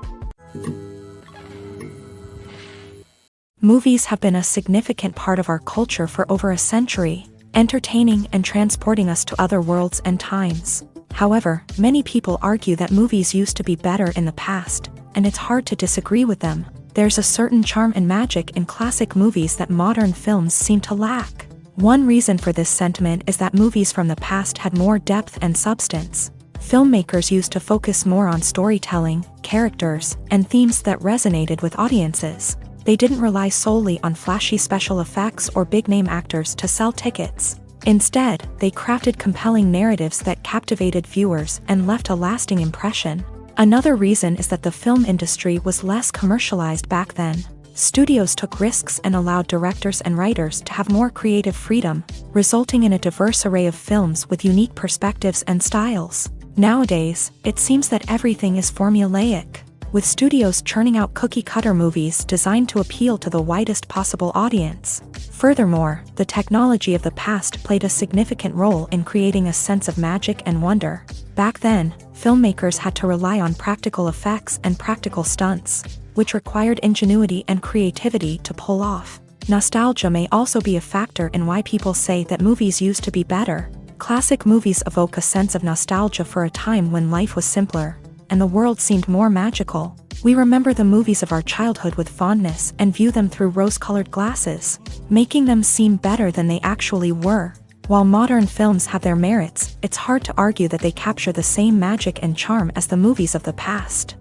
Movies have been a significant part of our culture for over a century, entertaining and transporting us to other worlds and times. However, many people argue that movies used to be better in the past, and it's hard to disagree with them. There's a certain charm and magic in classic movies that modern films seem to lack. One reason for this sentiment is that movies from the past had more depth and substance. Filmmakers used to focus more on storytelling, characters, and themes that resonated with audiences. They didn't rely solely on flashy special effects or big-name actors to sell tickets. Instead, they crafted compelling narratives that captivated viewers and left a lasting impression. Another reason is that the film industry was less commercialized back then. Studios took risks and allowed directors and writers to have more creative freedom, resulting in a diverse array of films with unique perspectives and styles. Nowadays, it seems that everything is formulaic, with studios churning out cookie-cutter movies designed to appeal to the widest possible audience. Furthermore, the technology of the past played a significant role in creating a sense of magic and wonder. Back then, filmmakers had to rely on practical effects and practical stunts, which required ingenuity and creativity to pull off. Nostalgia may also be a factor in why people say that movies used to be better. Classic movies evoke a sense of nostalgia for a time when life was simpler, and the world seemed more magical. We remember the movies of our childhood with fondness and view them through rose-colored glasses, making them seem better than they actually were. While modern films have their merits, it's hard to argue that they capture the same magic and charm as the movies of the past.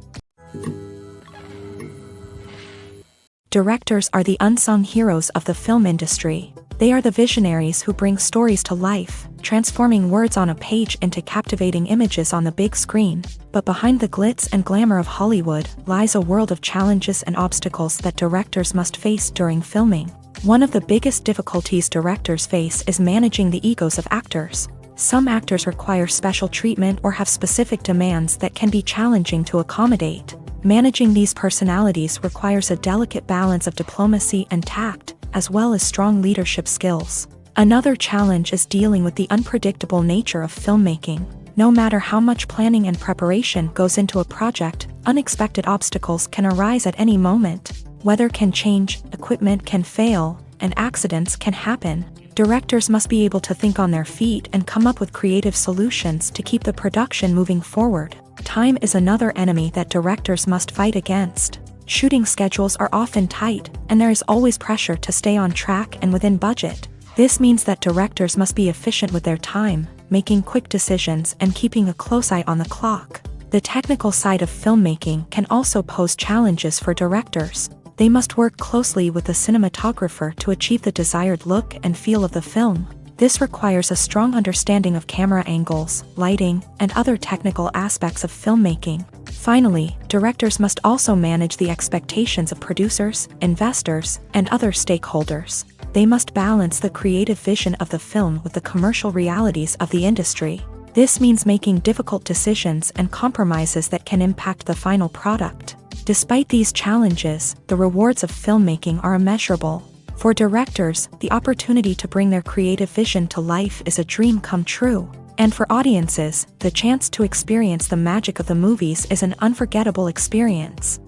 Directors are the unsung heroes of the film industry. They are the visionaries who bring stories to life, transforming words on a page into captivating images on the big screen. But behind the glitz and glamour of Hollywood lies a world of challenges and obstacles that directors must face during filming. One of the biggest difficulties directors face is managing the egos of actors. Some actors require special treatment or have specific demands that can be challenging to accommodate. Managing these personalities requires a delicate balance of diplomacy and tact, as well as strong leadership skills. Another challenge is dealing with the unpredictable nature of filmmaking. No matter how much planning and preparation goes into a project, unexpected obstacles can arise at any moment. Weather can change, equipment can fail, and accidents can happen. Directors must be able to think on their feet and come up with creative solutions to keep the production moving forward. Time is another enemy that directors must fight against. Shooting schedules are often tight, and there is always pressure to stay on track and within budget. This means that directors must be efficient with their time, making quick decisions and keeping a close eye on the clock. The technical side of filmmaking can also pose challenges for directors. They must work closely with the cinematographer to achieve the desired look and feel of the film. This requires a strong understanding of camera angles, lighting, and other technical aspects of filmmaking. Finally, directors must also manage the expectations of producers, investors, and other stakeholders. They must balance the creative vision of the film with the commercial realities of the industry. This means making difficult decisions and compromises that can impact the final product. Despite these challenges, the rewards of filmmaking are immeasurable. For directors, the opportunity to bring their creative vision to life is a dream come true. And for audiences, the chance to experience the magic of the movies is an unforgettable experience.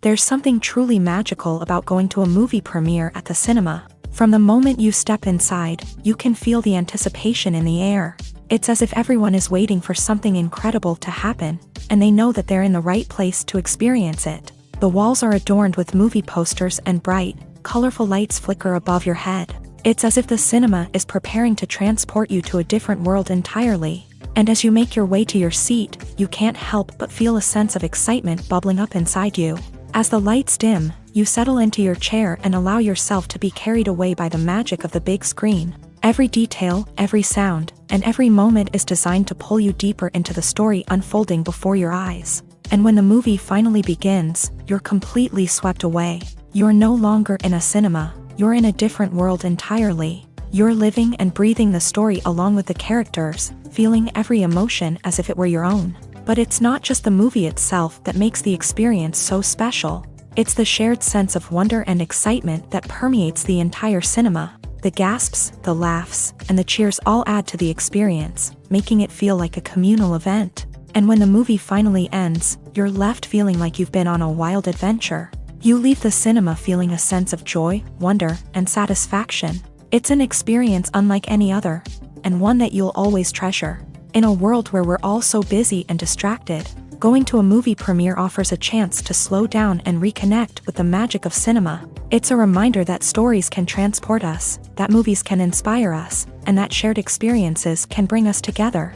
There's something truly magical about going to a movie premiere at the cinema. From the moment you step inside, you can feel the anticipation in the air. It's as if everyone is waiting for something incredible to happen, and they know that they're in the right place to experience it. The walls are adorned with movie posters and bright, colorful lights flicker above your head. It's as if the cinema is preparing to transport you to a different world entirely. And as you make your way to your seat, you can't help but feel a sense of excitement bubbling up inside you. As the lights dim, you settle into your chair and allow yourself to be carried away by the magic of the big screen. Every detail, every sound, and every moment is designed to pull you deeper into the story unfolding before your eyes. And when the movie finally begins, you're completely swept away. You're no longer in a cinema, you're in a different world entirely. You're living and breathing the story along with the characters, feeling every emotion as if it were your own. But it's not just the movie itself that makes the experience so special. It's the shared sense of wonder and excitement that permeates the entire cinema. The gasps, the laughs, and the cheers all add to the experience, making it feel like a communal event. And when the movie finally ends, you're left feeling like you've been on a wild adventure. You leave the cinema feeling a sense of joy, wonder, and satisfaction. It's an experience unlike any other, and one that you'll always treasure. In a world where we're all so busy and distracted, going to a movie premiere offers a chance to slow down and reconnect with the magic of cinema. It's a reminder that stories can transport us, that movies can inspire us, and that shared experiences can bring us together.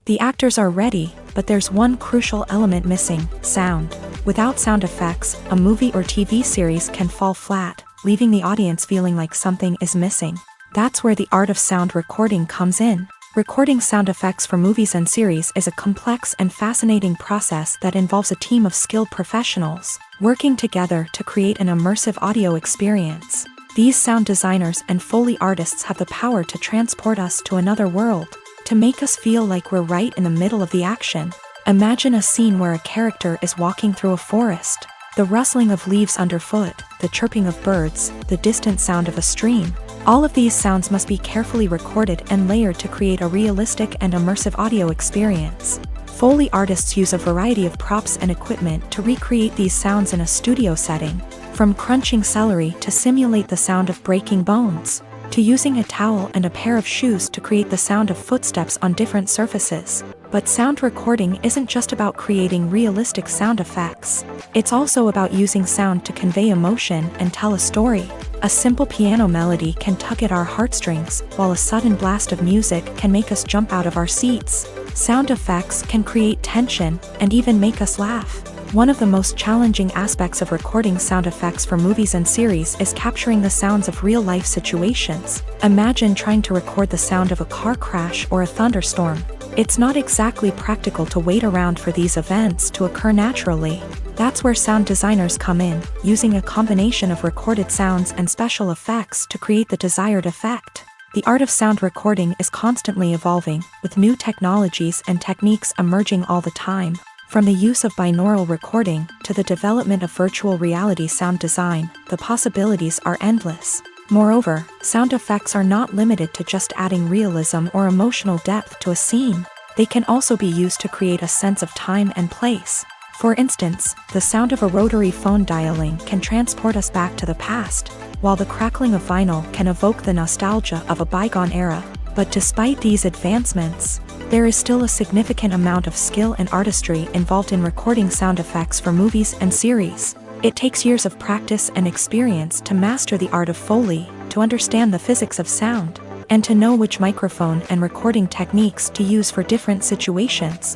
The actors are ready, but there's one crucial element missing: sound. Without sound effects, a movie or TV series can fall flat, leaving the audience feeling like something is missing. That's where the art of sound recording comes in. Recording sound effects for movies and series is a complex and fascinating process that involves a team of skilled professionals working together to create an immersive audio experience. These sound designers and Foley artists have the power to transport us to another world, to make us feel like we're right in the middle of the action. Imagine a scene where a character is walking through a forest. The rustling of leaves underfoot, the chirping of birds, the distant sound of a stream. All of these sounds must be carefully recorded and layered to create a realistic and immersive audio experience. Foley artists use a variety of props and equipment to recreate these sounds in a studio setting, from crunching celery to simulate the sound of breaking bones, to using a towel and a pair of shoes to create the sound of footsteps on different surfaces. But sound recording isn't just about creating realistic sound effects. It's also about using sound to convey emotion and tell a story. A simple piano melody can tug at our heartstrings, while a sudden blast of music can make us jump out of our seats. Sound effects can create tension and even make us laugh. One of the most challenging aspects of recording sound effects for movies and series is capturing the sounds of real-life situations. Imagine trying to record the sound of a car crash or a thunderstorm. It's not exactly practical to wait around for these events to occur naturally. That's where sound designers come in, using a combination of recorded sounds and special effects to create the desired effect. The art of sound recording is constantly evolving, with new technologies and techniques emerging all the time. From the use of binaural recording to the development of virtual reality sound design, the possibilities are endless. Moreover, sound effects are not limited to just adding realism or emotional depth to a scene. They can also be used to create a sense of time and place. For instance, the sound of a rotary phone dialing can transport us back to the past, while the crackling of vinyl can evoke the nostalgia of a bygone era. But despite these advancements, there is still a significant amount of skill and artistry involved in recording sound effects for movies and series. It takes years of practice and experience to master the art of Foley, to understand the physics of sound, and to know which microphone and recording techniques to use for different situations.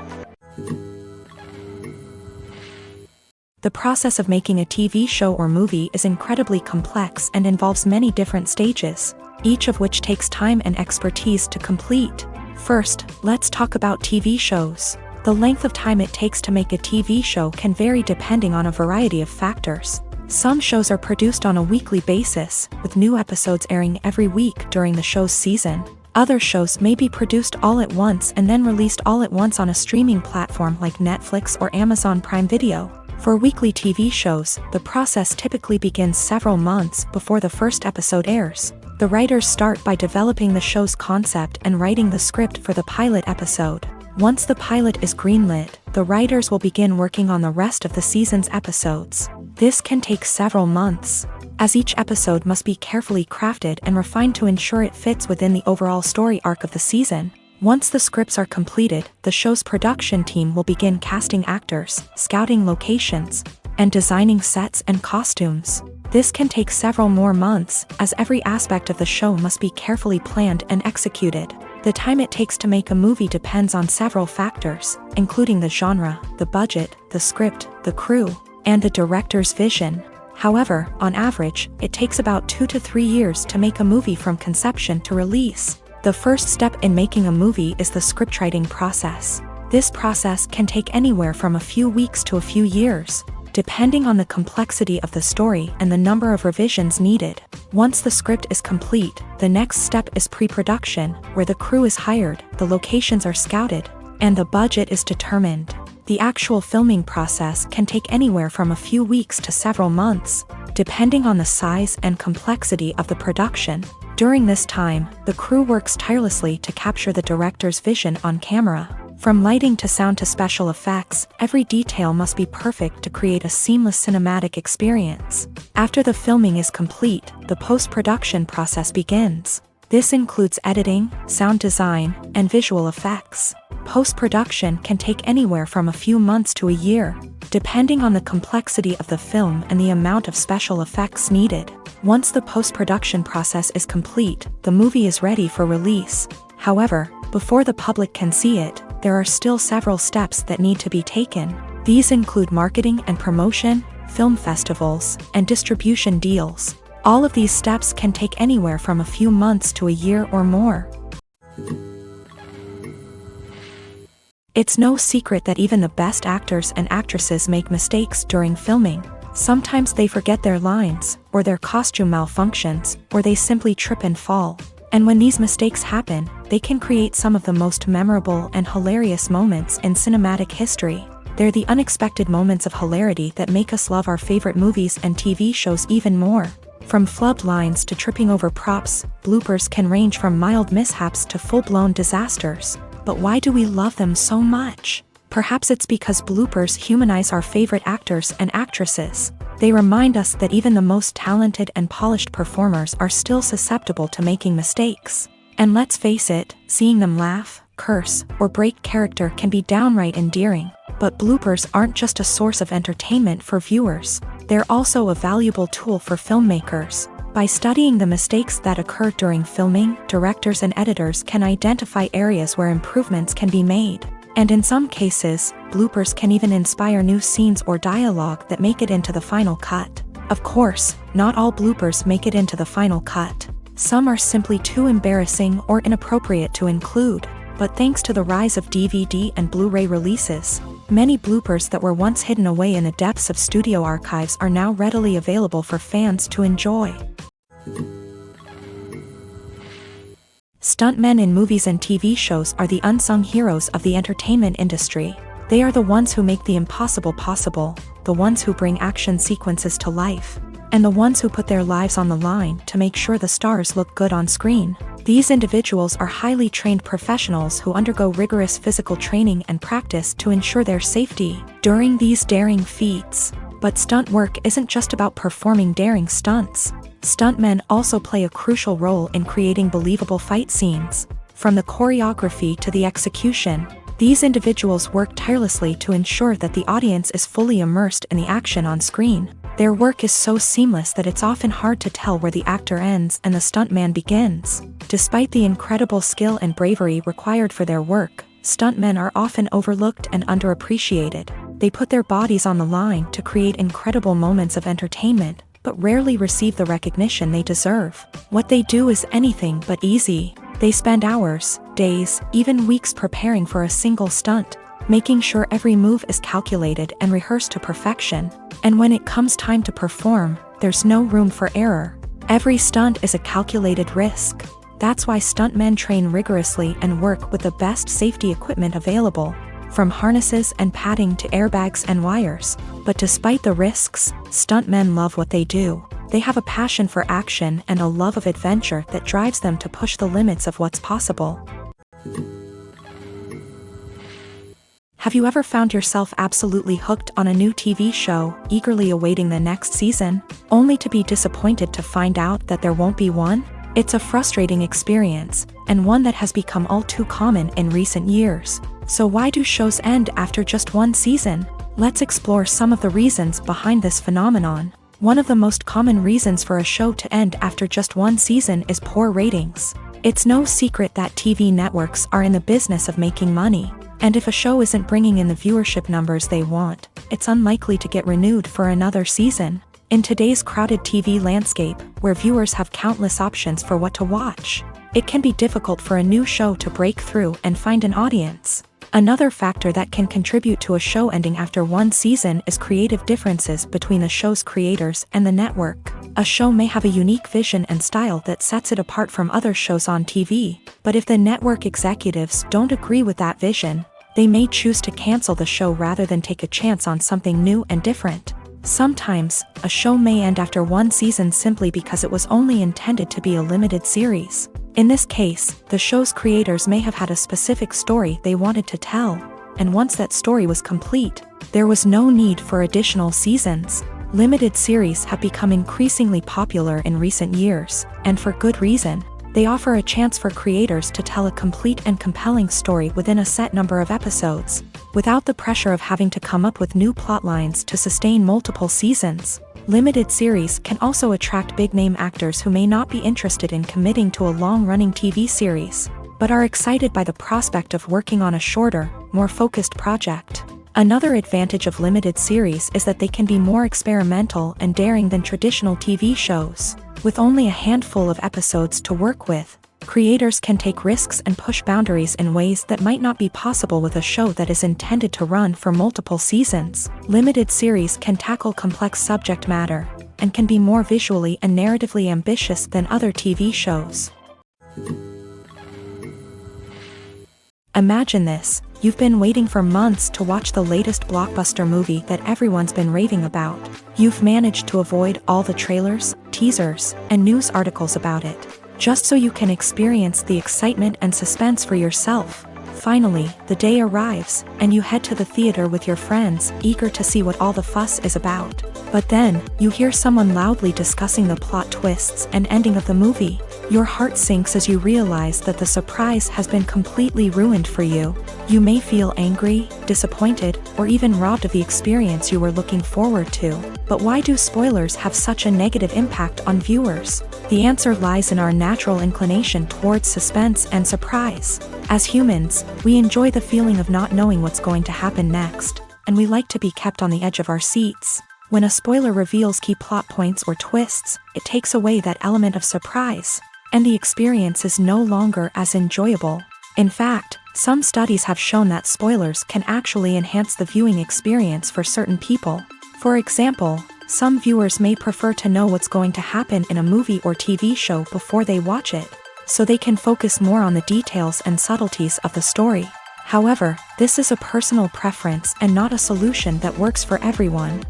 The process of making a TV show or movie is incredibly complex and involves many different stages, each of which takes time and expertise to complete. First, let's talk about TV shows. The length of time it takes to make a TV show can vary depending on a variety of factors. Some shows are produced on a weekly basis, with new episodes airing every week during the show's season. Other shows may be produced all at once and then released all at once on a streaming platform like Netflix or Amazon Prime Video. For weekly TV shows, the process typically begins several months before the first episode airs. The writers start by developing the show's concept and writing the script for the pilot episode. Once the pilot is greenlit, the writers will begin working on the rest of the season's episodes. This can take several months, as each episode must be carefully crafted and refined to ensure it fits within the overall story arc of the season. Once the scripts are completed, the show's production team will begin casting actors, scouting locations, and designing sets and costumes. This can take several more months, as every aspect of the show must be carefully planned and executed. The time it takes to make a movie depends on several factors, including the genre, the budget, the script, the crew, and the director's vision. However, on average, it takes about 2 to 3 years to make a movie from conception to release. The first step in making a movie is the scriptwriting process. This process can take anywhere from a few weeks to a few years, depending on the complexity of the story and the number of revisions needed. Once the script is complete, the next step is pre-production, where the crew is hired, the locations are scouted, and the budget is determined. The actual filming process can take anywhere from a few weeks to several months, depending on the size and complexity of the production. During this time, the crew works tirelessly to capture the director's vision on camera. From lighting to sound to special effects, every detail must be perfect to create a seamless cinematic experience. After the filming is complete, the post-production process begins. This includes editing, sound design, and visual effects. Post-production can take anywhere from a few months to a year, depending on the complexity of the film and the amount of special effects needed. Once the post-production process is complete, the movie is ready for release. However, before the public can see it, there are still several steps that need to be taken. These include marketing and promotion, film festivals, and distribution deals. All of these steps can take anywhere from a few months to a year or more. It's no secret that even the best actors and actresses make mistakes during filming. Sometimes they forget their lines, or their costume malfunctions, or they simply trip and fall. And when these mistakes happen, they can create some of the most memorable and hilarious moments in cinematic history. They're the unexpected moments of hilarity that make us love our favorite movies and TV shows even more. From flubbed lines to tripping over props, bloopers can range from mild mishaps to full-blown disasters. But why do we love them so much? Perhaps it's because bloopers humanize our favorite actors and actresses. They remind us that even the most talented and polished performers are still susceptible to making mistakes. And let's face it, seeing them laugh, curse, or break character can be downright endearing. But bloopers aren't just a source of entertainment for viewers. They're also a valuable tool for filmmakers. By studying the mistakes that occur during filming, directors and editors can identify areas where improvements can be made. And in some cases, bloopers can even inspire new scenes or dialogue that make it into the final cut. Of course, not all bloopers make it into the final cut. Some are simply too embarrassing or inappropriate to include. But thanks to the rise of DVD and Blu-ray releases, many bloopers that were once hidden away in the depths of studio archives are now readily available for fans to enjoy. Stuntmen in movies and TV shows are the unsung heroes of the entertainment industry. They are the ones who make the impossible possible, the ones who bring action sequences to life, and the ones who put their lives on the line to make sure the stars look good on screen. These individuals are highly trained professionals who undergo rigorous physical training and practice to ensure their safety during these daring feats. But stunt work isn't just about performing daring stunts. Stuntmen also play a crucial role in creating believable fight scenes. From the choreography to the execution, these individuals work tirelessly to ensure that the audience is fully immersed in the action on screen. Their work is so seamless that it's often hard to tell where the actor ends and the stuntman begins. Despite the incredible skill and bravery required for their work, stuntmen are often overlooked and underappreciated. They put their bodies on the line to create incredible moments of entertainment, but rarely receive the recognition they deserve. What they do is anything but easy. They spend hours, days, even weeks preparing for a single stunt, making sure every move is calculated and rehearsed to perfection. And when it comes time to perform, there's no room for error. Every stunt is a calculated risk. That's why stuntmen train rigorously and work with the best safety equipment available, from harnesses and padding to airbags and wires. But despite the risks, stuntmen love what they do. They have a passion for action and a love of adventure that drives them to push the limits of what's possible. Have you ever found yourself absolutely hooked on a new TV show, eagerly awaiting the next season, only to be disappointed to find out that there won't be one? It's a frustrating experience, and one that has become all too common in recent years. So why do shows end after just one season? Let's explore some of the reasons behind this phenomenon. One of the most common reasons for a show to end after just one season is poor ratings. It's no secret that TV networks are in the business of making money. And if a show isn't bringing in the viewership numbers they want, it's unlikely to get renewed for another season. In today's crowded TV landscape, where viewers have countless options for what to watch, it can be difficult for a new show to break through and find an audience. Another factor that can contribute to a show ending after one season is creative differences between the show's creators and the network. A show may have a unique vision and style that sets it apart from other shows on TV, but if the network executives don't agree with that vision, they may choose to cancel the show rather than take a chance on something new and different. Sometimes, a show may end after one season simply because it was only intended to be a limited series. In this case, the show's creators may have had a specific story they wanted to tell, and once that story was complete, there was no need for additional seasons. Limited series have become increasingly popular in recent years, and for good reason. They offer a chance for creators to tell a complete and compelling story within a set number of episodes, without the pressure of having to come up with new plotlines to sustain multiple seasons. Limited series can also attract big-name actors who may not be interested in committing to a long-running TV series, but are excited by the prospect of working on a shorter, more focused project. Another advantage of limited series is that they can be more experimental and daring than traditional TV shows. With only a handful of episodes to work with, creators can take risks and push boundaries in ways that might not be possible with a show that is intended to run for multiple seasons. Limited series can tackle complex subject matter, and can be more visually and narratively ambitious than other TV shows. Imagine this. You've been waiting for months to watch the latest blockbuster movie that everyone's been raving about. You've managed to avoid all the trailers, teasers, and news articles about it, just so you can experience the excitement and suspense for yourself. Finally, the day arrives, and you head to the theater with your friends, eager to see what all the fuss is about. But then, you hear someone loudly discussing the plot twists and ending of the movie. Your heart sinks as you realize that the surprise has been completely ruined for you. You may feel angry, disappointed, or even robbed of the experience you were looking forward to. But why do spoilers have such a negative impact on viewers? The answer lies in our natural inclination towards suspense and surprise. As humans, we enjoy the feeling of not knowing what's going to happen next, and we like to be kept on the edge of our seats. When a spoiler reveals key plot points or twists, it takes away that element of surprise, and the experience is no longer as enjoyable. In fact, some studies have shown that spoilers can actually enhance the viewing experience for certain people. For example, some viewers may prefer to know what's going to happen in a movie or TV show before they watch it, so they can focus more on the details and subtleties of the story. However, this is a personal preference and not a solution that works for everyone.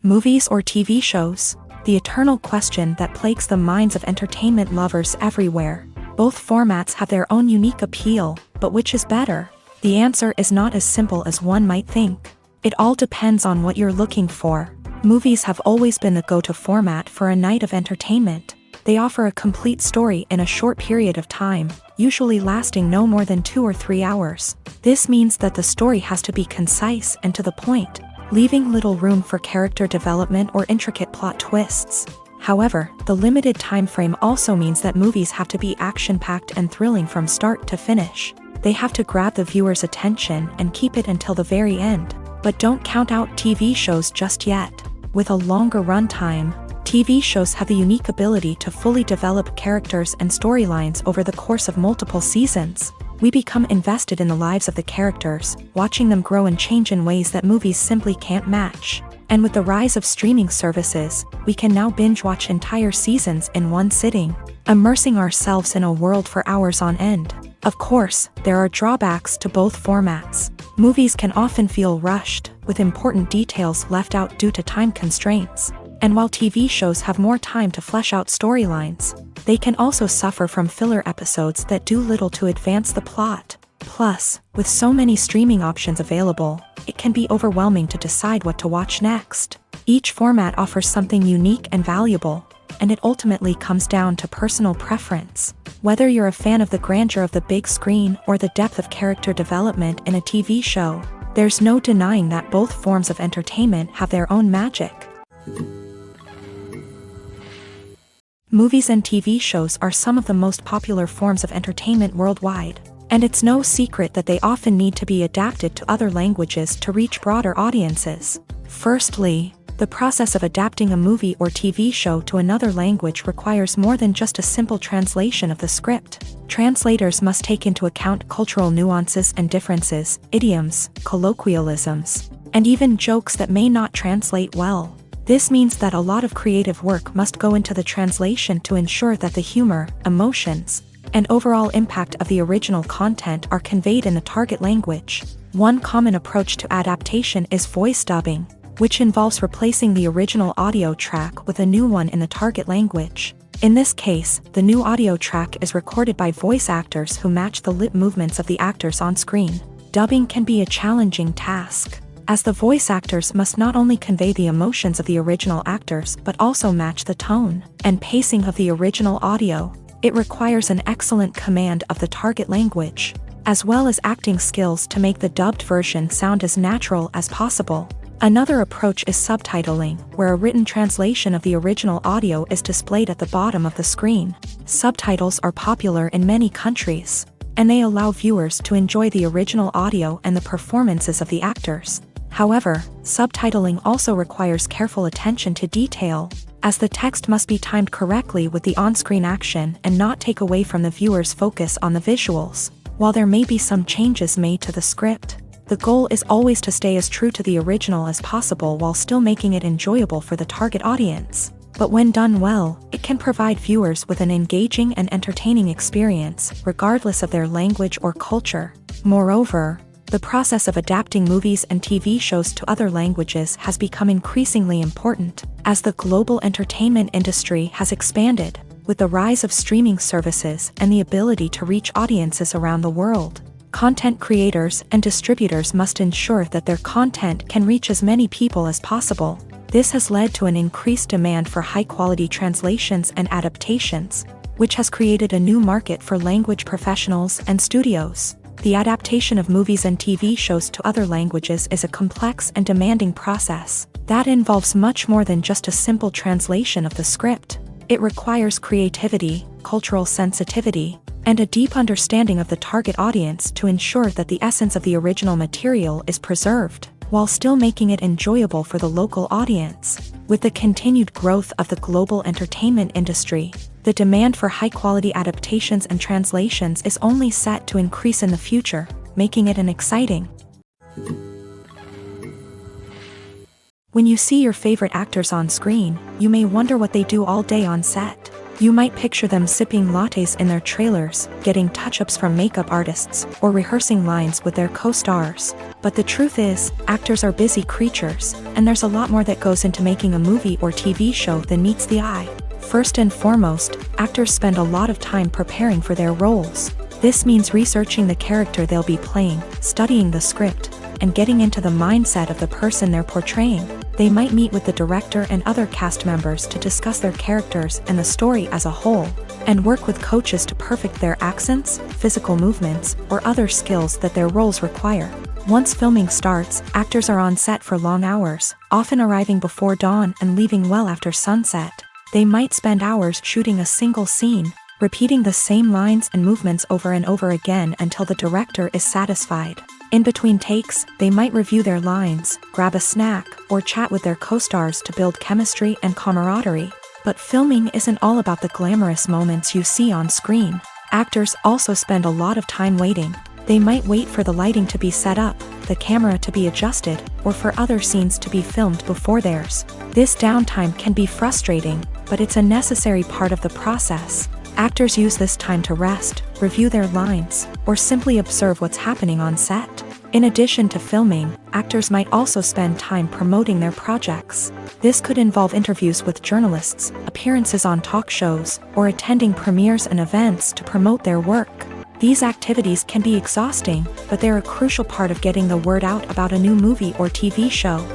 Movies or TV shows? The eternal question that plagues the minds of entertainment lovers everywhere. Both formats have their own unique appeal, but which is better? The answer is not as simple as one might think. It all depends on what you're looking for. Movies have always been the go-to format for a night of entertainment. They offer a complete story in a short period of time, usually lasting no more than 2 or 3 hours. This means that the story has to be concise and to the point, leaving little room for character development or intricate plot twists. However, the limited time frame also means that movies have to be action-packed and thrilling from start to finish. They have to grab the viewer's attention and keep it until the very end. But don't count out TV shows just yet. With a longer runtime, TV shows have the unique ability to fully develop characters and storylines over the course of multiple seasons. We become invested in the lives of the characters, watching them grow and change in ways that movies simply can't match. And with the rise of streaming services, we can now binge-watch entire seasons in one sitting, immersing ourselves in a world for hours on end. Of course, there are drawbacks to both formats. Movies can often feel rushed, with important details left out due to time constraints. And while TV shows have more time to flesh out storylines, they can also suffer from filler episodes that do little to advance the plot. Plus, with so many streaming options available, it can be overwhelming to decide what to watch next. Each format offers something unique and valuable, and it ultimately comes down to personal preference. Whether you're a fan of the grandeur of the big screen or the depth of character development in a TV show, there's no denying that both forms of entertainment have their own magic. Movies and TV shows are some of the most popular forms of entertainment worldwide, and it's no secret that they often need to be adapted to other languages to reach broader audiences. Firstly, the process of adapting a movie or TV show to another language requires more than just a simple translation of the script. Translators must take into account cultural nuances and differences, idioms, colloquialisms, and even jokes that may not translate well. This means that a lot of creative work must go into the translation to ensure that the humor, emotions, and overall impact of the original content are conveyed in the target language. One common approach to adaptation is voice dubbing, which involves replacing the original audio track with a new one in the target language. In this case, the new audio track is recorded by voice actors who match the lip movements of the actors on screen. Dubbing can be a challenging task, as the voice actors must not only convey the emotions of the original actors but also match the tone and pacing of the original audio. It requires an excellent command of the target language, as well as acting skills to make the dubbed version sound as natural as possible. Another approach is subtitling, where a written translation of the original audio is displayed at the bottom of the screen. Subtitles are popular in many countries, and they allow viewers to enjoy the original audio and the performances of the actors. However, subtitling also requires careful attention to detail, as the text must be timed correctly with the on-screen action and not take away from the viewer's focus on the visuals. While there may be some changes made to the script, the goal is always to stay as true to the original as possible while still making it enjoyable for the target audience. But when done well, it can provide viewers with an engaging and entertaining experience, regardless of their language or culture. Moreover, the process of adapting movies and TV shows to other languages has become increasingly important, as the global entertainment industry has expanded, with the rise of streaming services and the ability to reach audiences around the world. Content creators and distributors must ensure that their content can reach as many people as possible. This has led to an increased demand for high-quality translations and adaptations, which has created a new market for language professionals and studios. The adaptation of movies and TV shows to other languages is a complex and demanding process that involves much more than just a simple translation of the script. It requires creativity, cultural sensitivity, and a deep understanding of the target audience to ensure that the essence of the original material is preserved, while still making it enjoyable for the local audience. With the continued growth of the global entertainment industry, the demand for high-quality adaptations and translations is only set to increase in the future, making it an exciting. When you see your favorite actors on screen, you may wonder what they do all day on set. You might picture them sipping lattes in their trailers, getting touch-ups from makeup artists, or rehearsing lines with their co-stars. But the truth is, actors are busy creatures, and there's a lot more that goes into making a movie or TV show than meets the eye. First and foremost, actors spend a lot of time preparing for their roles. This means researching the character they'll be playing, studying the script, and getting into the mindset of the person they're portraying. They might meet with the director and other cast members to discuss their characters and the story as a whole, and work with coaches to perfect their accents, physical movements, or other skills that their roles require. Once filming starts, actors are on set for long hours, often arriving before dawn and leaving well after sunset. They might spend hours shooting a single scene, repeating the same lines and movements over and over again until the director is satisfied. In between takes, they might review their lines, grab a snack, or chat with their co-stars to build chemistry and camaraderie. But filming isn't all about the glamorous moments you see on screen. Actors also spend a lot of time waiting. They might wait for the lighting to be set up, the camera to be adjusted, or for other scenes to be filmed before theirs. This downtime can be frustrating, but it's a necessary part of the process. Actors use this time to rest, review their lines, or simply observe what's happening on set. In addition to filming, actors might also spend time promoting their projects. This could involve interviews with journalists, appearances on talk shows, or attending premieres and events to promote their work. These activities can be exhausting, but they're a crucial part of getting the word out about a new movie or TV show.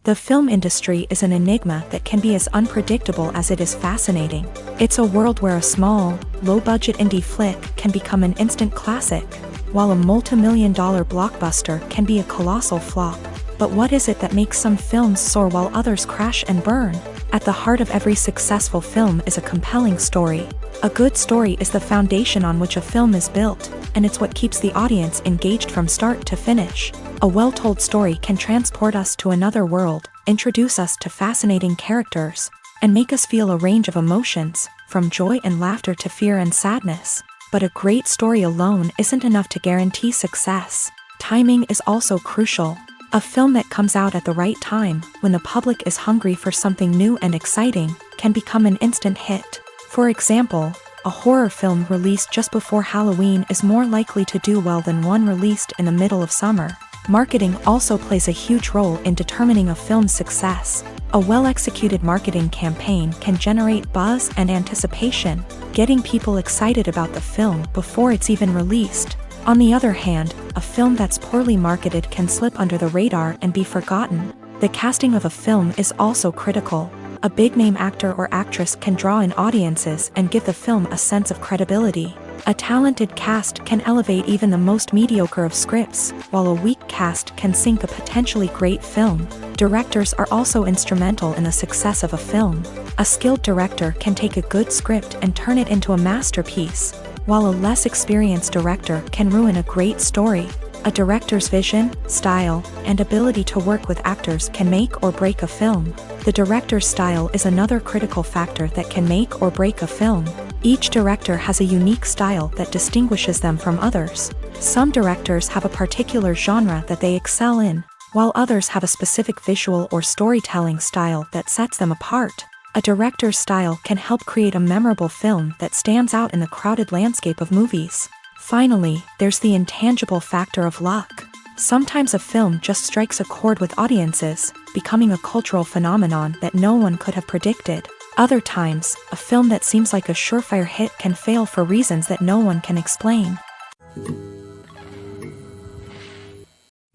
The film industry is an enigma that can be as unpredictable as it is fascinating. It's a world where a small, low-budget indie flick can become an instant classic, while a multi-million-dollar blockbuster can be a colossal flop. But what is it that makes some films soar while others crash and burn? At the heart of every successful film is a compelling story. A good story is the foundation on which a film is built, and it's what keeps the audience engaged from start to finish. A well-told story can transport us to another world, introduce us to fascinating characters, and make us feel a range of emotions, from joy and laughter to fear and sadness. But a great story alone isn't enough to guarantee success. Timing is also crucial. A film that comes out at the right time, when the public is hungry for something new and exciting, can become an instant hit. For example, a horror film released just before Halloween is more likely to do well than one released in the middle of summer. Marketing also plays a huge role in determining a film's success. A well-executed marketing campaign can generate buzz and anticipation, getting people excited about the film before it's even released. On the other hand, a film that's poorly marketed can slip under the radar and be forgotten. The casting of a film is also critical. A big-name actor or actress can draw in audiences and give the film a sense of credibility. A talented cast can elevate even the most mediocre of scripts, while a weak cast can sink a potentially great film. Directors are also instrumental in the success of a film. A skilled director can take a good script and turn it into a masterpiece, while a less experienced director can ruin a great story. A director's vision, style, and ability to work with actors can make or break a film. The director's style is another critical factor that can make or break a film. Each director has a unique style that distinguishes them from others. Some directors have a particular genre that they excel in, while others have a specific visual or storytelling style that sets them apart. A director's style can help create a memorable film that stands out in the crowded landscape of movies. Finally, there's the intangible factor of luck. Sometimes a film just strikes a chord with audiences, becoming a cultural phenomenon that no one could have predicted. Other times, a film that seems like a surefire hit can fail for reasons that no one can explain.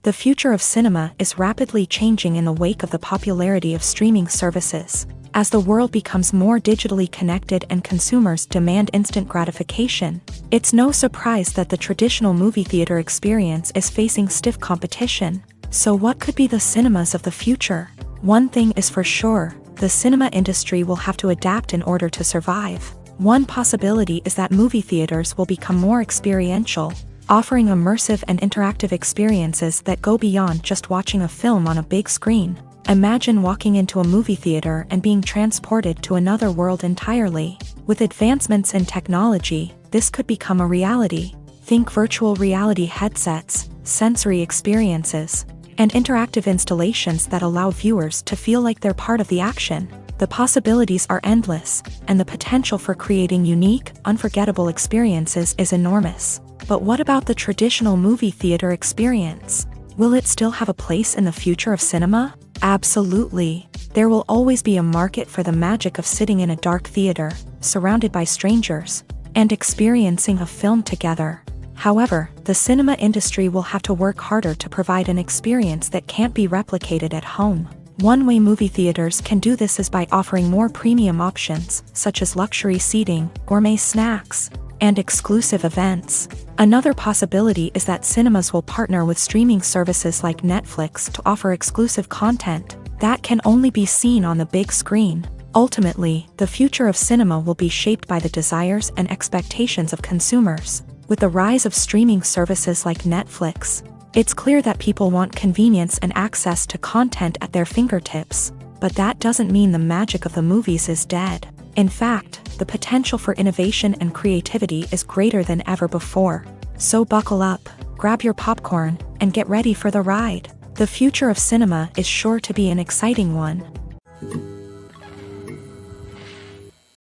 The future of cinema is rapidly changing in the wake of the popularity of streaming services. As the world becomes more digitally connected and consumers demand instant gratification, it's no surprise that the traditional movie theater experience is facing stiff competition. So what could be the cinemas of the future? One thing is for sure, the cinema industry will have to adapt in order to survive. One possibility is that movie theaters will become more experiential, offering immersive and interactive experiences that go beyond just watching a film on a big screen. Imagine walking into a movie theater and being transported to another world entirely. With advancements in technology, this could become a reality. Think virtual reality headsets, sensory experiences, and interactive installations that allow viewers to feel like they're part of the action. The possibilities are endless, and the potential for creating unique, unforgettable experiences is enormous. But what about the traditional movie theater experience? Will it still have a place in the future of cinema? Absolutely. There will always be a market for the magic of sitting in a dark theater, surrounded by strangers, and experiencing a film together. However, the cinema industry will have to work harder to provide an experience that can't be replicated at home. One way movie theaters can do this is by offering more premium options, such as luxury seating, gourmet snacks, and exclusive events. Another possibility is that cinemas will partner with streaming services like Netflix to offer exclusive content that can only be seen on the big screen. Ultimately, the future of cinema will be shaped by the desires and expectations of consumers. With the rise of streaming services like Netflix, it's clear that people want convenience and access to content at their fingertips. But that doesn't mean the magic of the movies is dead. In fact, the potential for innovation and creativity is greater than ever before. So buckle up, grab your popcorn, and get ready for the ride. The future of cinema is sure to be an exciting one.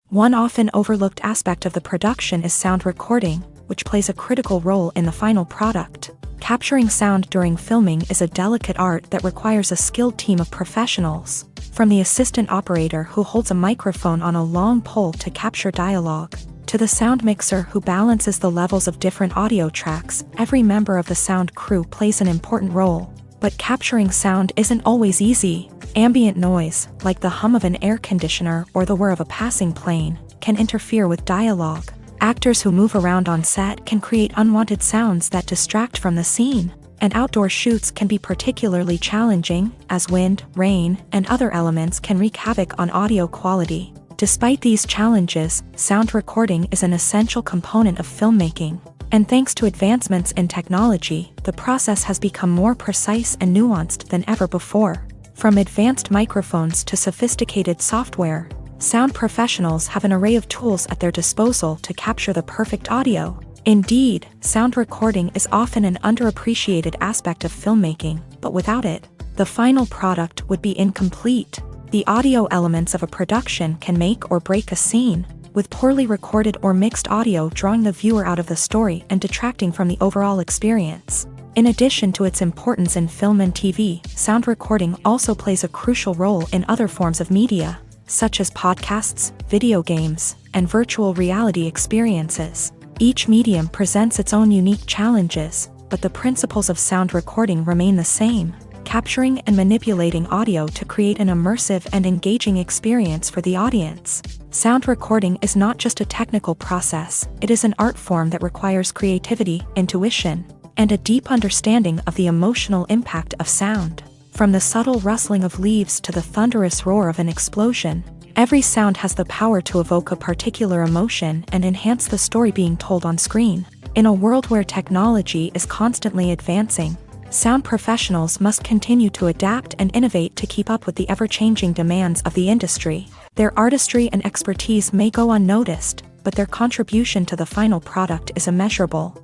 One often overlooked aspect of the production is sound recording. which plays a critical role in the final product. Capturing sound during filming is a delicate art that requires a skilled team of professionals. From the assistant operator who holds a microphone on a long pole to capture dialogue, to the sound mixer who balances the levels of different audio tracks, every member of the sound crew plays an important role. But capturing sound isn't always easy. Ambient noise, like the hum of an air conditioner or the whir of a passing plane, can interfere with dialogue. Actors who move around on set can create unwanted sounds that distract from the scene. And outdoor shoots can be particularly challenging, as wind, rain, and other elements can wreak havoc on audio quality. Despite these challenges, sound recording is an essential component of filmmaking. And thanks to advancements in technology, the process has become more precise and nuanced than ever before. From advanced microphones to sophisticated software, sound professionals have an array of tools at their disposal to capture the perfect audio. Indeed, sound recording is often an underappreciated aspect of filmmaking, but without it, the final product would be incomplete. The audio elements of a production can make or break a scene, with poorly recorded or mixed audio drawing the viewer out of the story and detracting from the overall experience. In addition to its importance in film and TV, sound recording also plays a crucial role in other forms of media, such as podcasts, video games, and virtual reality experiences. Each medium presents its own unique challenges, but the principles of sound recording remain the same, capturing and manipulating audio to create an immersive and engaging experience for the audience. Sound recording is not just a technical process, it is an art form that requires creativity, intuition, and a deep understanding of the emotional impact of sound. From the subtle rustling of leaves to the thunderous roar of an explosion, every sound has the power to evoke a particular emotion and enhance the story being told on screen. In a world where technology is constantly advancing, sound professionals must continue to adapt and innovate to keep up with the ever-changing demands of the industry. Their artistry and expertise may go unnoticed, but their contribution to the final product is immeasurable.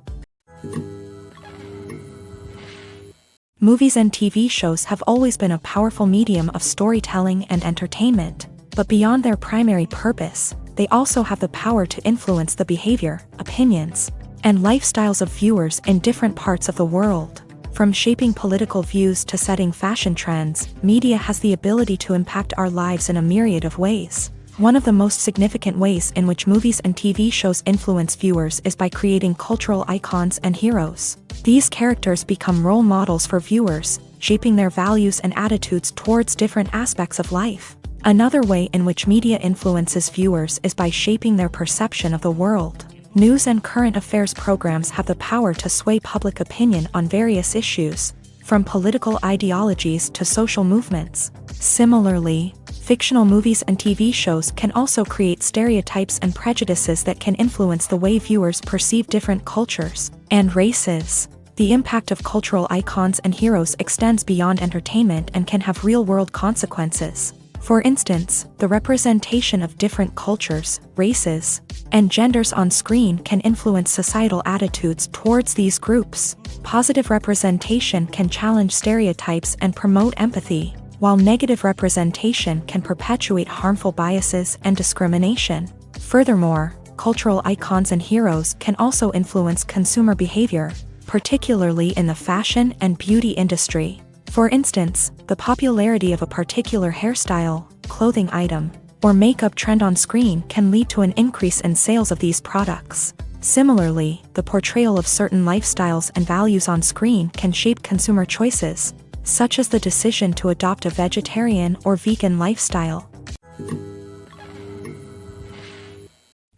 Movies and TV shows have always been a powerful medium of storytelling and entertainment. But beyond their primary purpose, they also have the power to influence the behavior, opinions, and lifestyles of viewers in different parts of the world. From shaping political views to setting fashion trends, media has the ability to impact our lives in a myriad of ways. One of the most significant ways in which movies and TV shows influence viewers is by creating cultural icons and heroes. These characters become role models for viewers, shaping their values and attitudes towards different aspects of life. Another way in which media influences viewers is by shaping their perception of the world. News and current affairs programs have the power to sway public opinion on various issues, from political ideologies to social movements. Similarly, fictional movies and TV shows can also create stereotypes and prejudices that can influence the way viewers perceive different cultures and races. The impact of cultural icons and heroes extends beyond entertainment and can have real-world consequences. For instance, the representation of different cultures, races, and genders on screen can influence societal attitudes towards these groups. Positive representation can challenge stereotypes and promote empathy, while negative representation can perpetuate harmful biases and discrimination. Furthermore, cultural icons and heroes can also influence consumer behavior, particularly in the fashion and beauty industry. For instance, the popularity of a particular hairstyle, clothing item, or makeup trend on screen can lead to an increase in sales of these products. Similarly, the portrayal of certain lifestyles and values on screen can shape consumer choices, such as the decision to adopt a vegetarian or vegan lifestyle.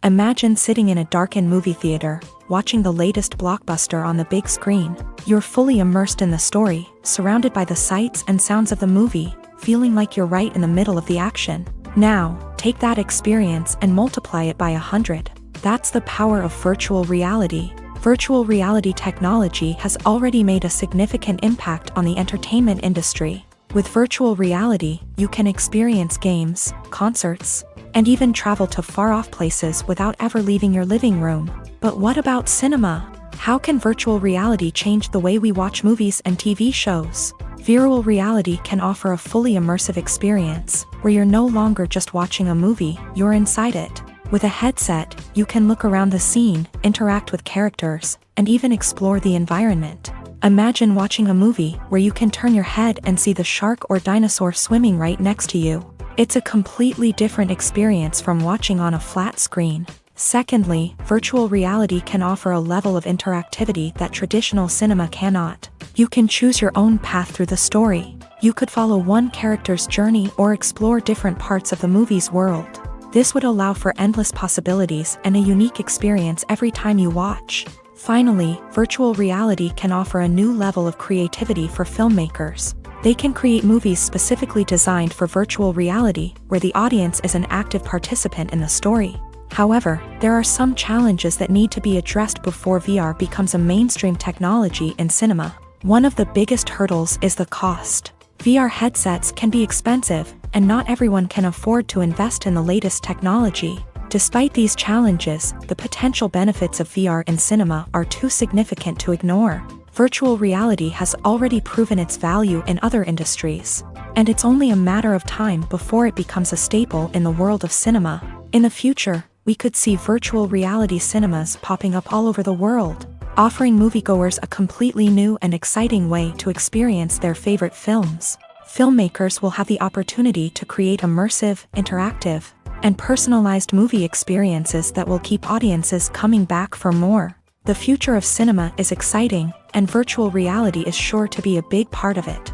Imagine sitting in a darkened movie theater, watching the latest blockbuster on the big screen. You're fully immersed in the story, surrounded by the sights and sounds of the movie, feeling like you're right in the middle of the action. Now, take that experience and multiply it by 100. That's the power of virtual reality. Virtual reality technology has already made a significant impact on the entertainment industry. With virtual reality, you can experience games, concerts, and even travel to far-off places without ever leaving your living room. But what about cinema? How can virtual reality change the way we watch movies and TV shows? Virtual reality can offer a fully immersive experience, where you're no longer just watching a movie, you're inside it. With a headset, you can look around the scene, interact with characters, and even explore the environment. Imagine watching a movie where you can turn your head and see the shark or dinosaur swimming right next to you. It's a completely different experience from watching on a flat screen. Secondly, virtual reality can offer a level of interactivity that traditional cinema cannot. You can choose your own path through the story. You could follow one character's journey or explore different parts of the movie's world. This would allow for endless possibilities and a unique experience every time you watch. Finally, virtual reality can offer a new level of creativity for filmmakers. They can create movies specifically designed for virtual reality, where the audience is an active participant in the story. However, there are some challenges that need to be addressed before VR becomes a mainstream technology in cinema. One of the biggest hurdles is the cost. VR headsets can be expensive, and not everyone can afford to invest in the latest technology. Despite these challenges, the potential benefits of VR in cinema are too significant to ignore. Virtual reality has already proven its value in other industries, and it's only a matter of time before it becomes a staple in the world of cinema. In the future, we could see virtual reality cinemas popping up all over the world, offering moviegoers a completely new and exciting way to experience their favorite films. Filmmakers will have the opportunity to create immersive, interactive, and personalized movie experiences that will keep audiences coming back for more. The future of cinema is exciting, and virtual reality is sure to be a big part of it.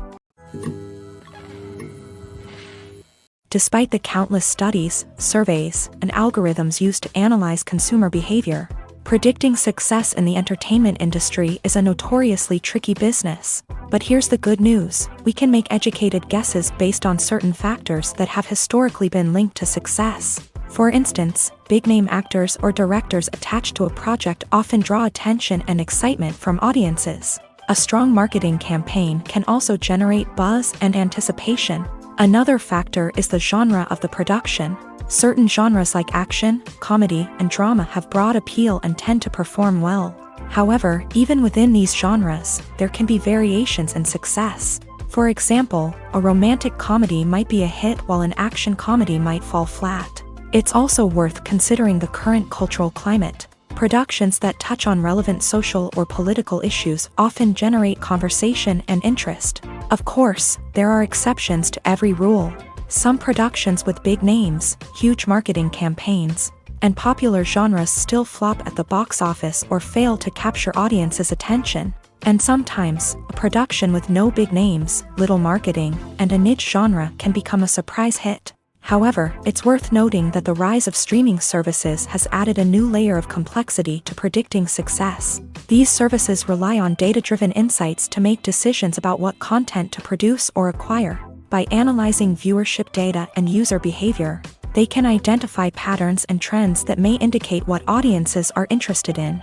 Despite the countless studies, surveys, and algorithms used to analyze consumer behavior, predicting success in the entertainment industry is a notoriously tricky business. But here's the good news: we can make educated guesses based on certain factors that have historically been linked to success. For instance, big-name actors or directors attached to a project often draw attention and excitement from audiences. A strong marketing campaign can also generate buzz and anticipation. Another factor is the genre of the production. Certain genres like action, comedy, and drama have broad appeal and tend to perform well. However, even within these genres, there can be variations in success. For example, a romantic comedy might be a hit while an action comedy might fall flat. It's also worth considering the current cultural climate. Productions that touch on relevant social or political issues often generate conversation and interest. Of course, there are exceptions to every rule. Some productions with big names, huge marketing campaigns, and popular genres still flop at the box office or fail to capture audiences' attention. And sometimes, a production with no big names, little marketing, and a niche genre can become a surprise hit. However, it's worth noting that the rise of streaming services has added a new layer of complexity to predicting success. These services rely on data-driven insights to make decisions about what content to produce or acquire. By analyzing viewership data and user behavior, they can identify patterns and trends that may indicate what audiences are interested in.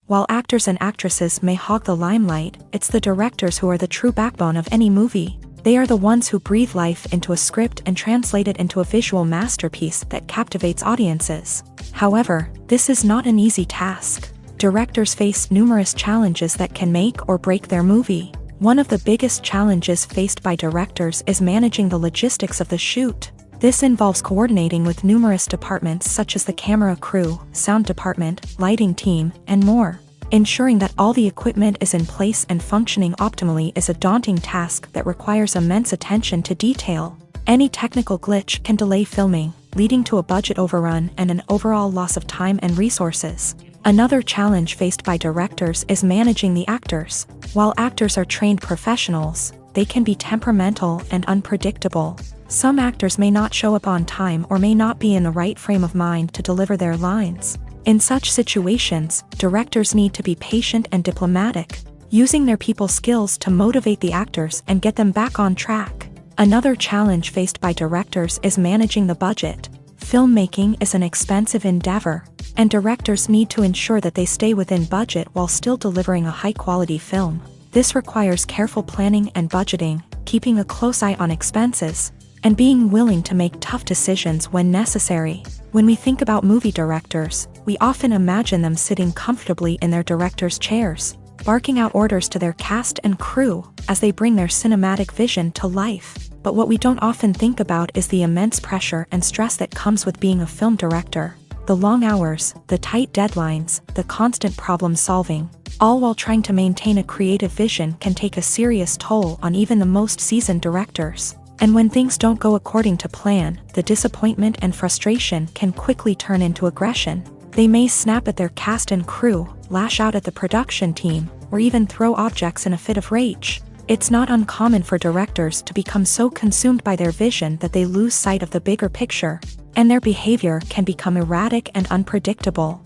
While actors and actresses may hog the limelight, it's the directors who are the true backbone of any movie. They are the ones who breathe life into a script and translate it into a visual masterpiece that captivates audiences. However, this is not an easy task. Directors face numerous challenges that can make or break their movie. One of the biggest challenges faced by directors is managing the logistics of the shoot. This involves coordinating with numerous departments such as the camera crew, sound department, lighting team, and more. Ensuring that all the equipment is in place and functioning optimally is a daunting task that requires immense attention to detail. Any technical glitch can delay filming, leading to a budget overrun and an overall loss of time and resources. Another challenge faced by directors is managing the actors. While actors are trained professionals, they can be temperamental and unpredictable. Some actors may not show up on time or may not be in the right frame of mind to deliver their lines. In such situations, directors need to be patient and diplomatic, using their people skills to motivate the actors and get them back on track. Another challenge faced by directors is managing the budget. Filmmaking is an expensive endeavor, and directors need to ensure that they stay within budget while still delivering a high-quality film. This requires careful planning and budgeting, keeping a close eye on expenses, and being willing to make tough decisions when necessary. When we think about movie directors, we often imagine them sitting comfortably in their director's chairs. barking out orders to their cast and crew as they bring their cinematic vision to life. But what we don't often think about is the immense pressure and stress that comes with being a film director. The long hours, the tight deadlines, the constant problem solving, all while trying to maintain a creative vision can take a serious toll on even the most seasoned directors. And when things don't go according to plan, the disappointment and frustration can quickly turn into aggression. They may snap at their cast and crew, lash out at the production team, or even throw objects in a fit of rage. It's not uncommon for directors to become so consumed by their vision that they lose sight of the bigger picture, and their behavior can become erratic and unpredictable.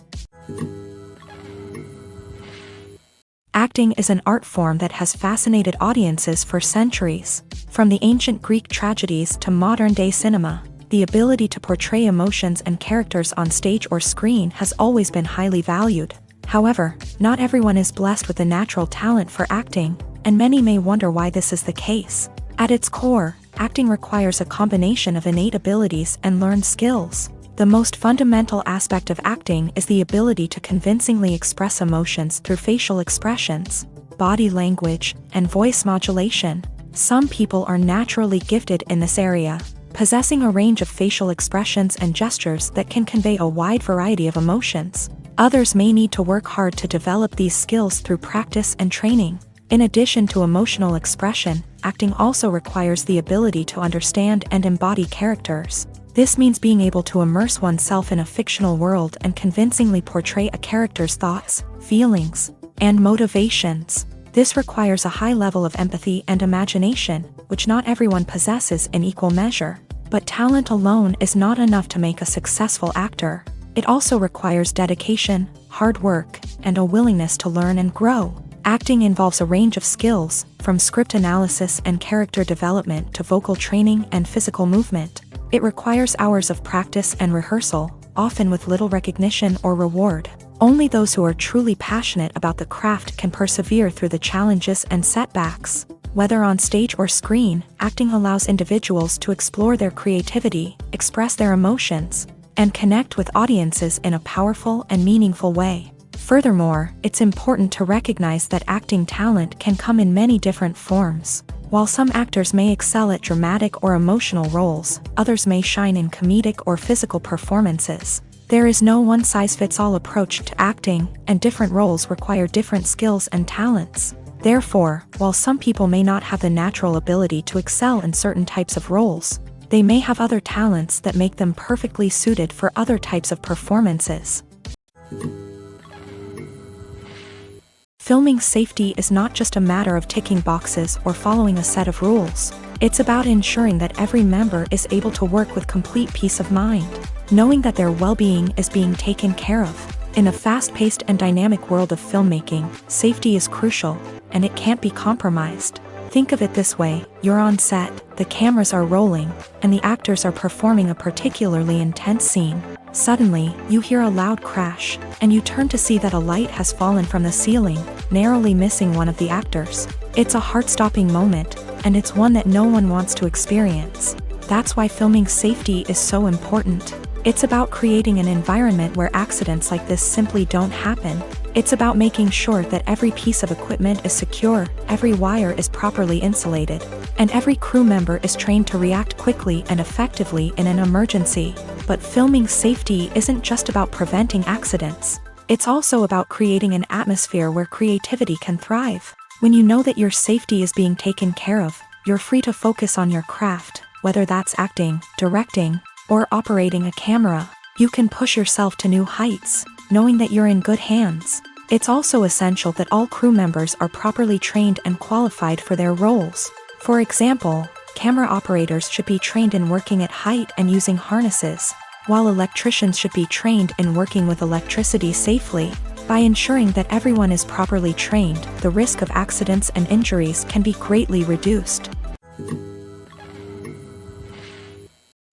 Acting is an art form that has fascinated audiences for centuries. From the ancient Greek tragedies to modern-day cinema, the ability to portray emotions and characters on stage or screen has always been highly valued. However, not everyone is blessed with the natural talent for acting, and many may wonder why this is the case. At its core, acting requires a combination of innate abilities and learned skills. The most fundamental aspect of acting is the ability to convincingly express emotions through facial expressions, body language, and voice modulation. Some people are naturally gifted in this area, possessing a range of facial expressions and gestures that can convey a wide variety of emotions. Others may need to work hard to develop these skills through practice and training. In addition to emotional expression, acting also requires the ability to understand and embody characters. This means being able to immerse oneself in a fictional world and convincingly portray a character's thoughts, feelings, and motivations. This requires a high level of empathy and imagination, which not everyone possesses in equal measure. But talent alone is not enough to make a successful actor. It also requires dedication, hard work, and a willingness to learn and grow. Acting involves a range of skills, from script analysis and character development to vocal training and physical movement. It requires hours of practice and rehearsal, often with little recognition or reward. Only those who are truly passionate about the craft can persevere through the challenges and setbacks. Whether on stage or screen, acting allows individuals to explore their creativity, express their emotions, and connect with audiences in a powerful and meaningful way. Furthermore, it's important to recognize that acting talent can come in many different forms. While some actors may excel at dramatic or emotional roles, others may shine in comedic or physical performances. There is no one-size-fits-all approach to acting, and different roles require different skills and talents. Therefore, while some people may not have the natural ability to excel in certain types of roles, they may have other talents that make them perfectly suited for other types of performances. Filming safety is not just a matter of ticking boxes or following a set of rules. It's about ensuring that every member is able to work with complete peace of mind, knowing that their well-being is being taken care of. In a fast-paced and dynamic world of filmmaking, safety is crucial, and it can't be compromised. Think of it this way: you're on set, the cameras are rolling, and the actors are performing a particularly intense scene. Suddenly, you hear a loud crash, and you turn to see that a light has fallen from the ceiling, narrowly missing one of the actors. It's a heart-stopping moment, and it's one that no one wants to experience. That's why filming safety is so important. It's about creating an environment where accidents like this simply don't happen. It's about making sure that every piece of equipment is secure, every wire is properly insulated, and every crew member is trained to react quickly and effectively in an emergency. But filming safety isn't just about preventing accidents. It's also about creating an atmosphere where creativity can thrive. When you know that your safety is being taken care of, you're free to focus on your craft, whether that's acting, directing, or operating a camera. You can push yourself to new heights, knowing that you're in good hands. It's also essential that all crew members are properly trained and qualified for their roles. For example, camera operators should be trained in working at height and using harnesses, while electricians should be trained in working with electricity safely. By ensuring that everyone is properly trained, the risk of accidents and injuries can be greatly reduced.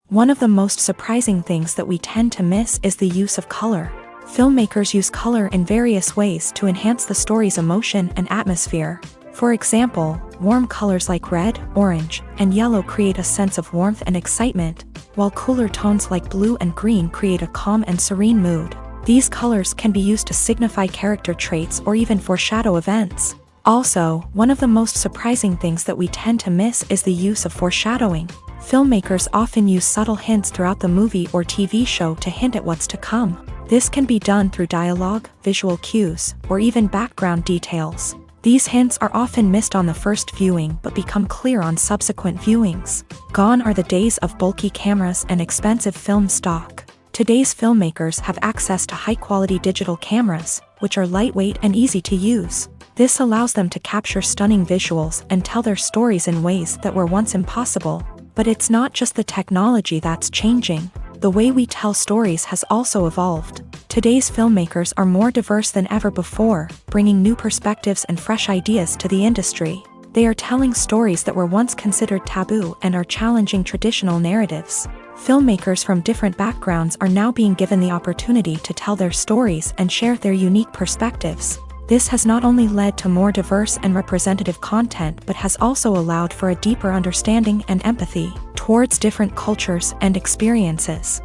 One of the most surprising things that we tend to miss is the use of color. Filmmakers use color in various ways to enhance the story's emotion and atmosphere. For example, warm colors like red, orange, and yellow create a sense of warmth and excitement, while cooler tones like blue and green create a calm and serene mood. These colors can be used to signify character traits or even foreshadow events. Also, one of the most surprising things that we tend to miss is the use of foreshadowing. Filmmakers often use subtle hints throughout the movie or TV show to hint at what's to come. This can be done through dialogue, visual cues, or even background details. These hints are often missed on the first viewing but become clear on subsequent viewings. Gone are the days of bulky cameras and expensive film stock. Today's filmmakers have access to high-quality digital cameras, which are lightweight and easy to use. This allows them to capture stunning visuals and tell their stories in ways that were once impossible. But it's not just the technology that's changing. The way we tell stories has also evolved. Today's filmmakers are more diverse than ever before, bringing new perspectives and fresh ideas to the industry. They are telling stories that were once considered taboo and are challenging traditional narratives. Filmmakers from different backgrounds are now being given the opportunity to tell their stories and share their unique perspectives. This has not only led to more diverse and representative content but has also allowed for a deeper understanding and empathy towards different cultures and experiences.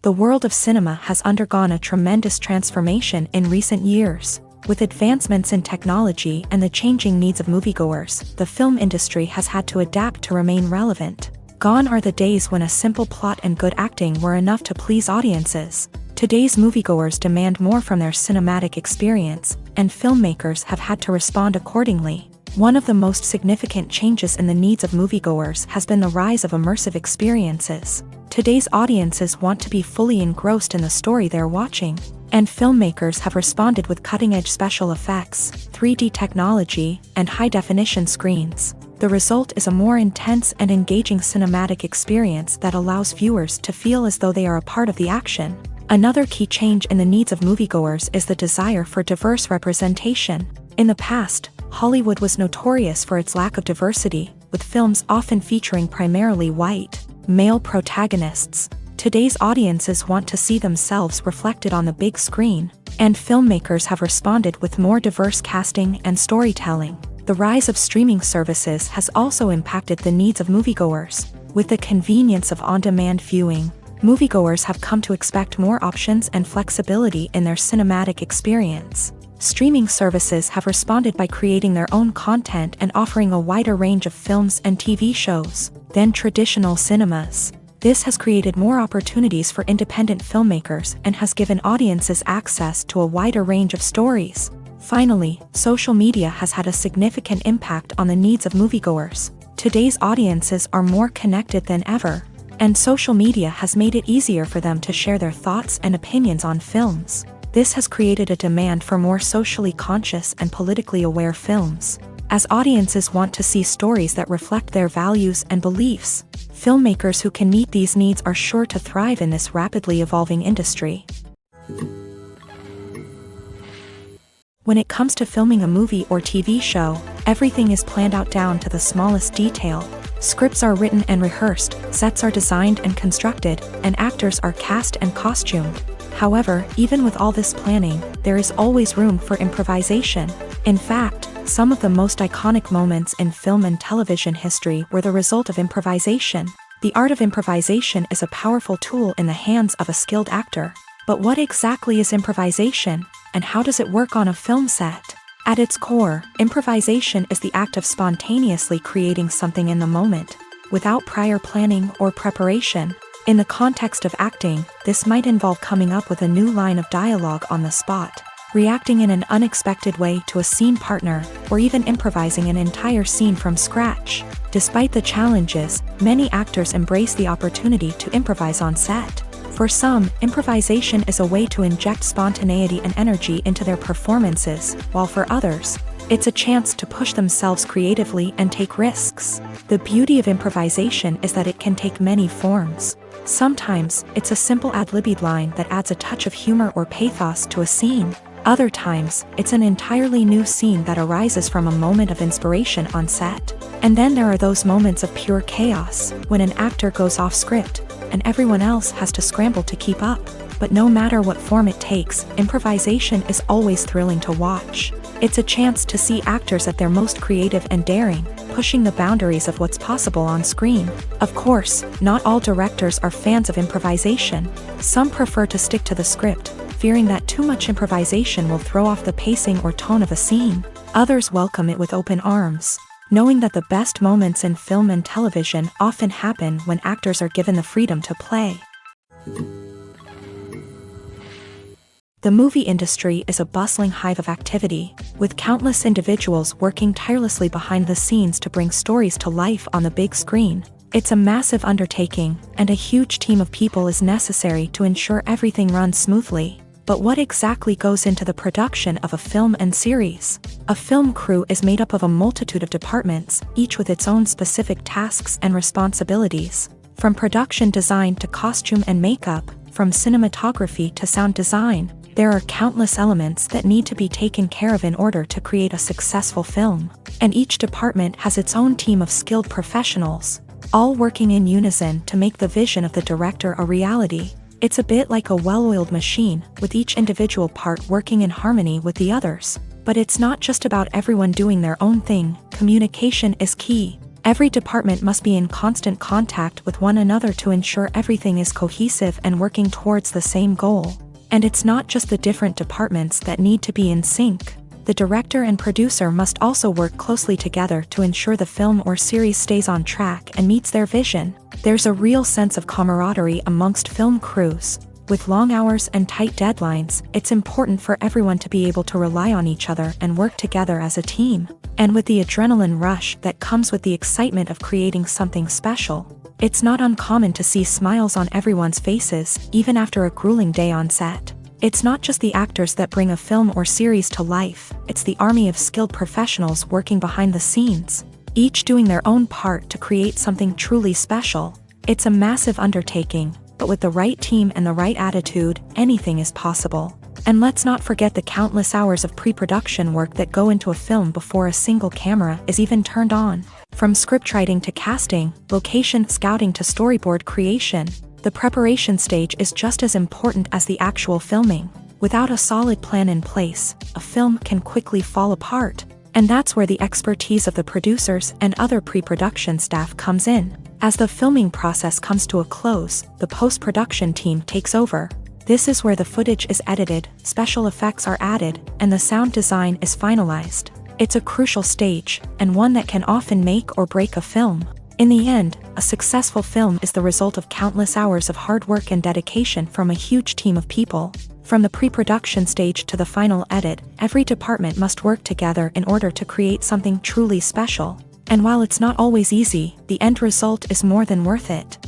The world of cinema has undergone a tremendous transformation in recent years. With advancements in technology and the changing needs of moviegoers, the film industry has had to adapt to remain relevant. Gone are the days when a simple plot and good acting were enough to please audiences. Today's moviegoers demand more from their cinematic experience, and filmmakers have had to respond accordingly. One of the most significant changes in the needs of moviegoers has been the rise of immersive experiences. Today's audiences want to be fully engrossed in the story they're watching, and filmmakers have responded with cutting-edge special effects, 3D technology, and high-definition screens. The result is a more intense and engaging cinematic experience that allows viewers to feel as though they are a part of the action. Another key change in the needs of moviegoers is the desire for diverse representation. In the past, Hollywood was notorious for its lack of diversity, with films often featuring primarily white, male protagonists. Today's audiences want to see themselves reflected on the big screen, and filmmakers have responded with more diverse casting and storytelling. The rise of streaming services has also impacted the needs of moviegoers. With the convenience of on-demand viewing, moviegoers have come to expect more options and flexibility in their cinematic experience. Streaming services have responded by creating their own content and offering a wider range of films and TV shows than traditional cinemas. This has created more opportunities for independent filmmakers and has given audiences access to a wider range of stories. Finally, social media has had a significant impact on the needs of moviegoers. Today's audiences are more connected than ever, and social media has made it easier for them to share their thoughts and opinions on films. This has created a demand for more socially conscious and politically aware films. As audiences want to see stories that reflect their values and beliefs, filmmakers who can meet these needs are sure to thrive in this rapidly evolving industry. When it comes to filming a movie or TV show, everything is planned out down to the smallest detail. Scripts are written and rehearsed, sets are designed and constructed, and actors are cast and costumed. However, even with all this planning, there is always room for improvisation. In fact, some of the most iconic moments in film and television history were the result of improvisation. The art of improvisation is a powerful tool in the hands of a skilled actor. But what exactly is improvisation, and how does it work on a film set? At its core, improvisation is the act of spontaneously creating something in the moment, without prior planning or preparation. In the context of acting, this might involve coming up with a new line of dialogue on the spot, reacting in an unexpected way to a scene partner, or even improvising an entire scene from scratch. Despite the challenges, many actors embrace the opportunity to improvise on set. For some, improvisation is a way to inject spontaneity and energy into their performances, while for others, it's a chance to push themselves creatively and take risks. The beauty of improvisation is that it can take many forms. Sometimes, it's a simple ad-libbed line that adds a touch of humor or pathos to a scene. Other times, it's an entirely new scene that arises from a moment of inspiration on set. And then there are those moments of pure chaos, when an actor goes off script, and everyone else has to scramble to keep up. But no matter what form it takes, improvisation is always thrilling to watch. It's a chance to see actors at their most creative and daring, pushing the boundaries of what's possible on screen. Of course, not all directors are fans of improvisation. Some prefer to stick to the script, fearing that too much improvisation will throw off the pacing or tone of a scene. Others welcome it with open arms, knowing that the best moments in film and television often happen when actors are given the freedom to play. The movie industry is a bustling hive of activity, with countless individuals working tirelessly behind the scenes to bring stories to life on the big screen. It's a massive undertaking, and a huge team of people is necessary to ensure everything runs smoothly. But what exactly goes into the production of a film and series? A film crew is made up of a multitude of departments, each with its own specific tasks and responsibilities. From production design to costume and makeup, from cinematography to sound design, there are countless elements that need to be taken care of in order to create a successful film. And each department has its own team of skilled professionals, all working in unison to make the vision of the director a reality. It's a bit like a well-oiled machine, with each individual part working in harmony with the others. But it's not just about everyone doing their own thing. Communication is key. Every department must be in constant contact with one another to ensure everything is cohesive and working towards the same goal. And it's not just the different departments that need to be in sync. The director and producer must also work closely together to ensure the film or series stays on track and meets their vision. There's a real sense of camaraderie amongst film crews. With long hours and tight deadlines, it's important for everyone to be able to rely on each other and work together as a team. And with the adrenaline rush that comes with the excitement of creating something special, it's not uncommon to see smiles on everyone's faces, even after a grueling day on set. It's not just the actors that bring a film or series to life, it's the army of skilled professionals working behind the scenes, each doing their own part to create something truly special. It's a massive undertaking, but with the right team and the right attitude, anything is possible. And let's not forget the countless hours of pre-production work that go into a film before a single camera is even turned on. From scriptwriting to casting, location scouting to storyboard creation, the preparation stage is just as important as the actual filming. Without a solid plan in place, a film can quickly fall apart. And that's where the expertise of the producers and other pre-production staff comes in. As the filming process comes to a close, the post-production team takes over. This is where the footage is edited, special effects are added, and the sound design is finalized. It's a crucial stage, and one that can often make or break a film. In the end, a successful film is the result of countless hours of hard work and dedication from a huge team of people. From the pre-production stage to the final edit, every department must work together in order to create something truly special. And while it's not always easy, the end result is more than worth it.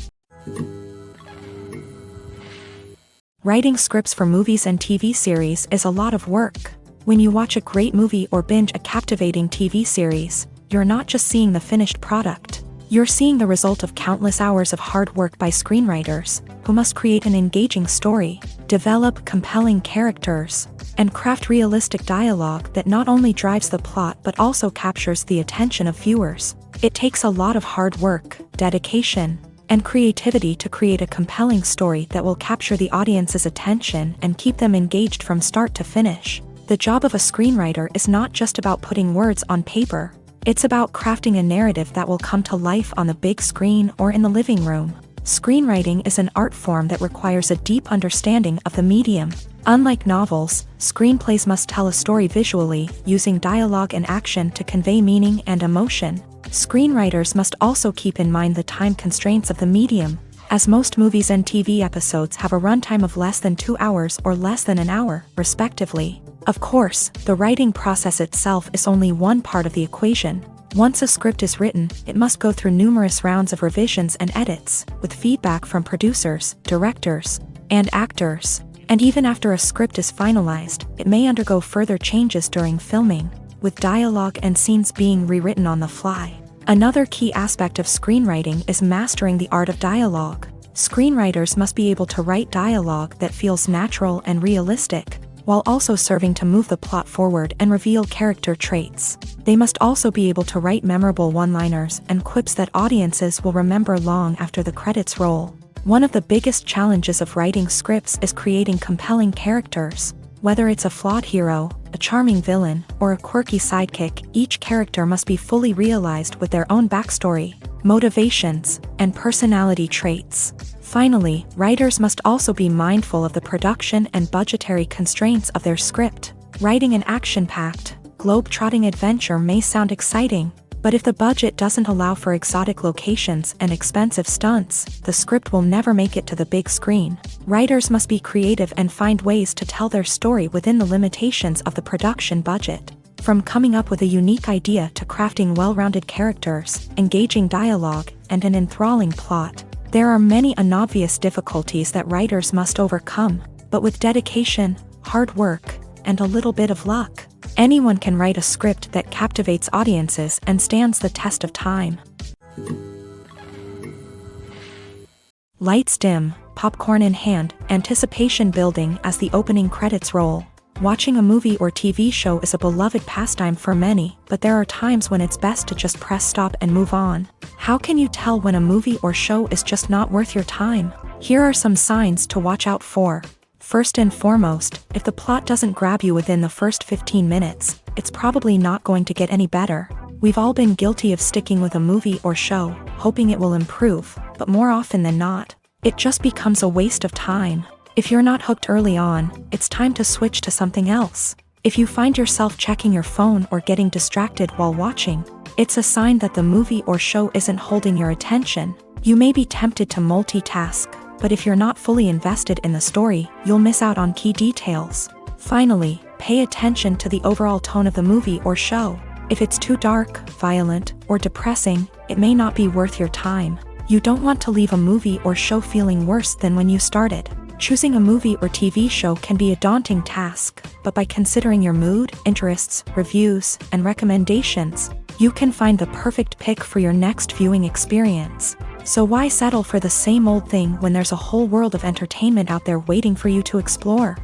Writing scripts for movies and TV series is a lot of work. When you watch a great movie or binge a captivating TV series, you're not just seeing the finished product. You're seeing the result of countless hours of hard work by screenwriters, who must create an engaging story, develop compelling characters, and craft realistic dialogue that not only drives the plot but also captures the attention of viewers. It takes a lot of hard work, dedication, and creativity to create a compelling story that will capture the audience's attention and keep them engaged from start to finish. The job of a screenwriter is not just about putting words on paper. It's about crafting a narrative that will come to life on the big screen or in the living room. Screenwriting is an art form that requires a deep understanding of the medium. Unlike novels, screenplays must tell a story visually, using dialogue and action to convey meaning and emotion. Screenwriters must also keep in mind the time constraints of the medium, as most movies and TV episodes have a runtime of less than 2 hours or less than an hour, respectively. Of course, the writing process itself is only one part of the equation. Once a script is written, it must go through numerous rounds of revisions and edits, with feedback from producers, directors, and actors. And even after a script is finalized, it may undergo further changes during filming, with dialogue and scenes being rewritten on the fly. Another key aspect of screenwriting is mastering the art of dialogue. Screenwriters must be able to write dialogue that feels natural and realistic, while also serving to move the plot forward and reveal character traits. They must also be able to write memorable one-liners and quips that audiences will remember long after the credits roll. One of the biggest challenges of writing scripts is creating compelling characters. Whether it's a flawed hero, a charming villain, or a quirky sidekick, each character must be fully realized with their own backstory, motivations, and personality traits. Finally, writers must also be mindful of the production and budgetary constraints of their script. Writing an action-packed, globe-trotting adventure may sound exciting, but if the budget doesn't allow for exotic locations and expensive stunts, the script will never make it to the big screen. Writers must be creative and find ways to tell their story within the limitations of the production budget. From coming up with a unique idea to crafting well-rounded characters, engaging dialogue, and an enthralling plot, there are many unobvious difficulties that writers must overcome, but with dedication, hard work, and a little bit of luck, anyone can write a script that captivates audiences and stands the test of time. Lights dim, popcorn in hand, anticipation building as the opening credits roll. Watching a movie or TV show is a beloved pastime for many, but there are times when it's best to just press stop and move on. How can you tell when a movie or show is just not worth your time? Here are some signs to watch out for. First and foremost, if the plot doesn't grab you within the first 15 minutes, it's probably not going to get any better. We've all been guilty of sticking with a movie or show, hoping it will improve, but more often than not, it just becomes a waste of time. If you're not hooked early on, it's time to switch to something else. If you find yourself checking your phone or getting distracted while watching, it's a sign that the movie or show isn't holding your attention. You may be tempted to multitask, but if you're not fully invested in the story, you'll miss out on key details. Finally, pay attention to the overall tone of the movie or show. If it's too dark, violent, or depressing, it may not be worth your time. You don't want to leave a movie or show feeling worse than when you started. Choosing a movie or TV show can be a daunting task, but by considering your mood, interests, reviews, and recommendations, you can find the perfect pick for your next viewing experience. So why settle for the same old thing when there's a whole world of entertainment out there waiting for you to explore?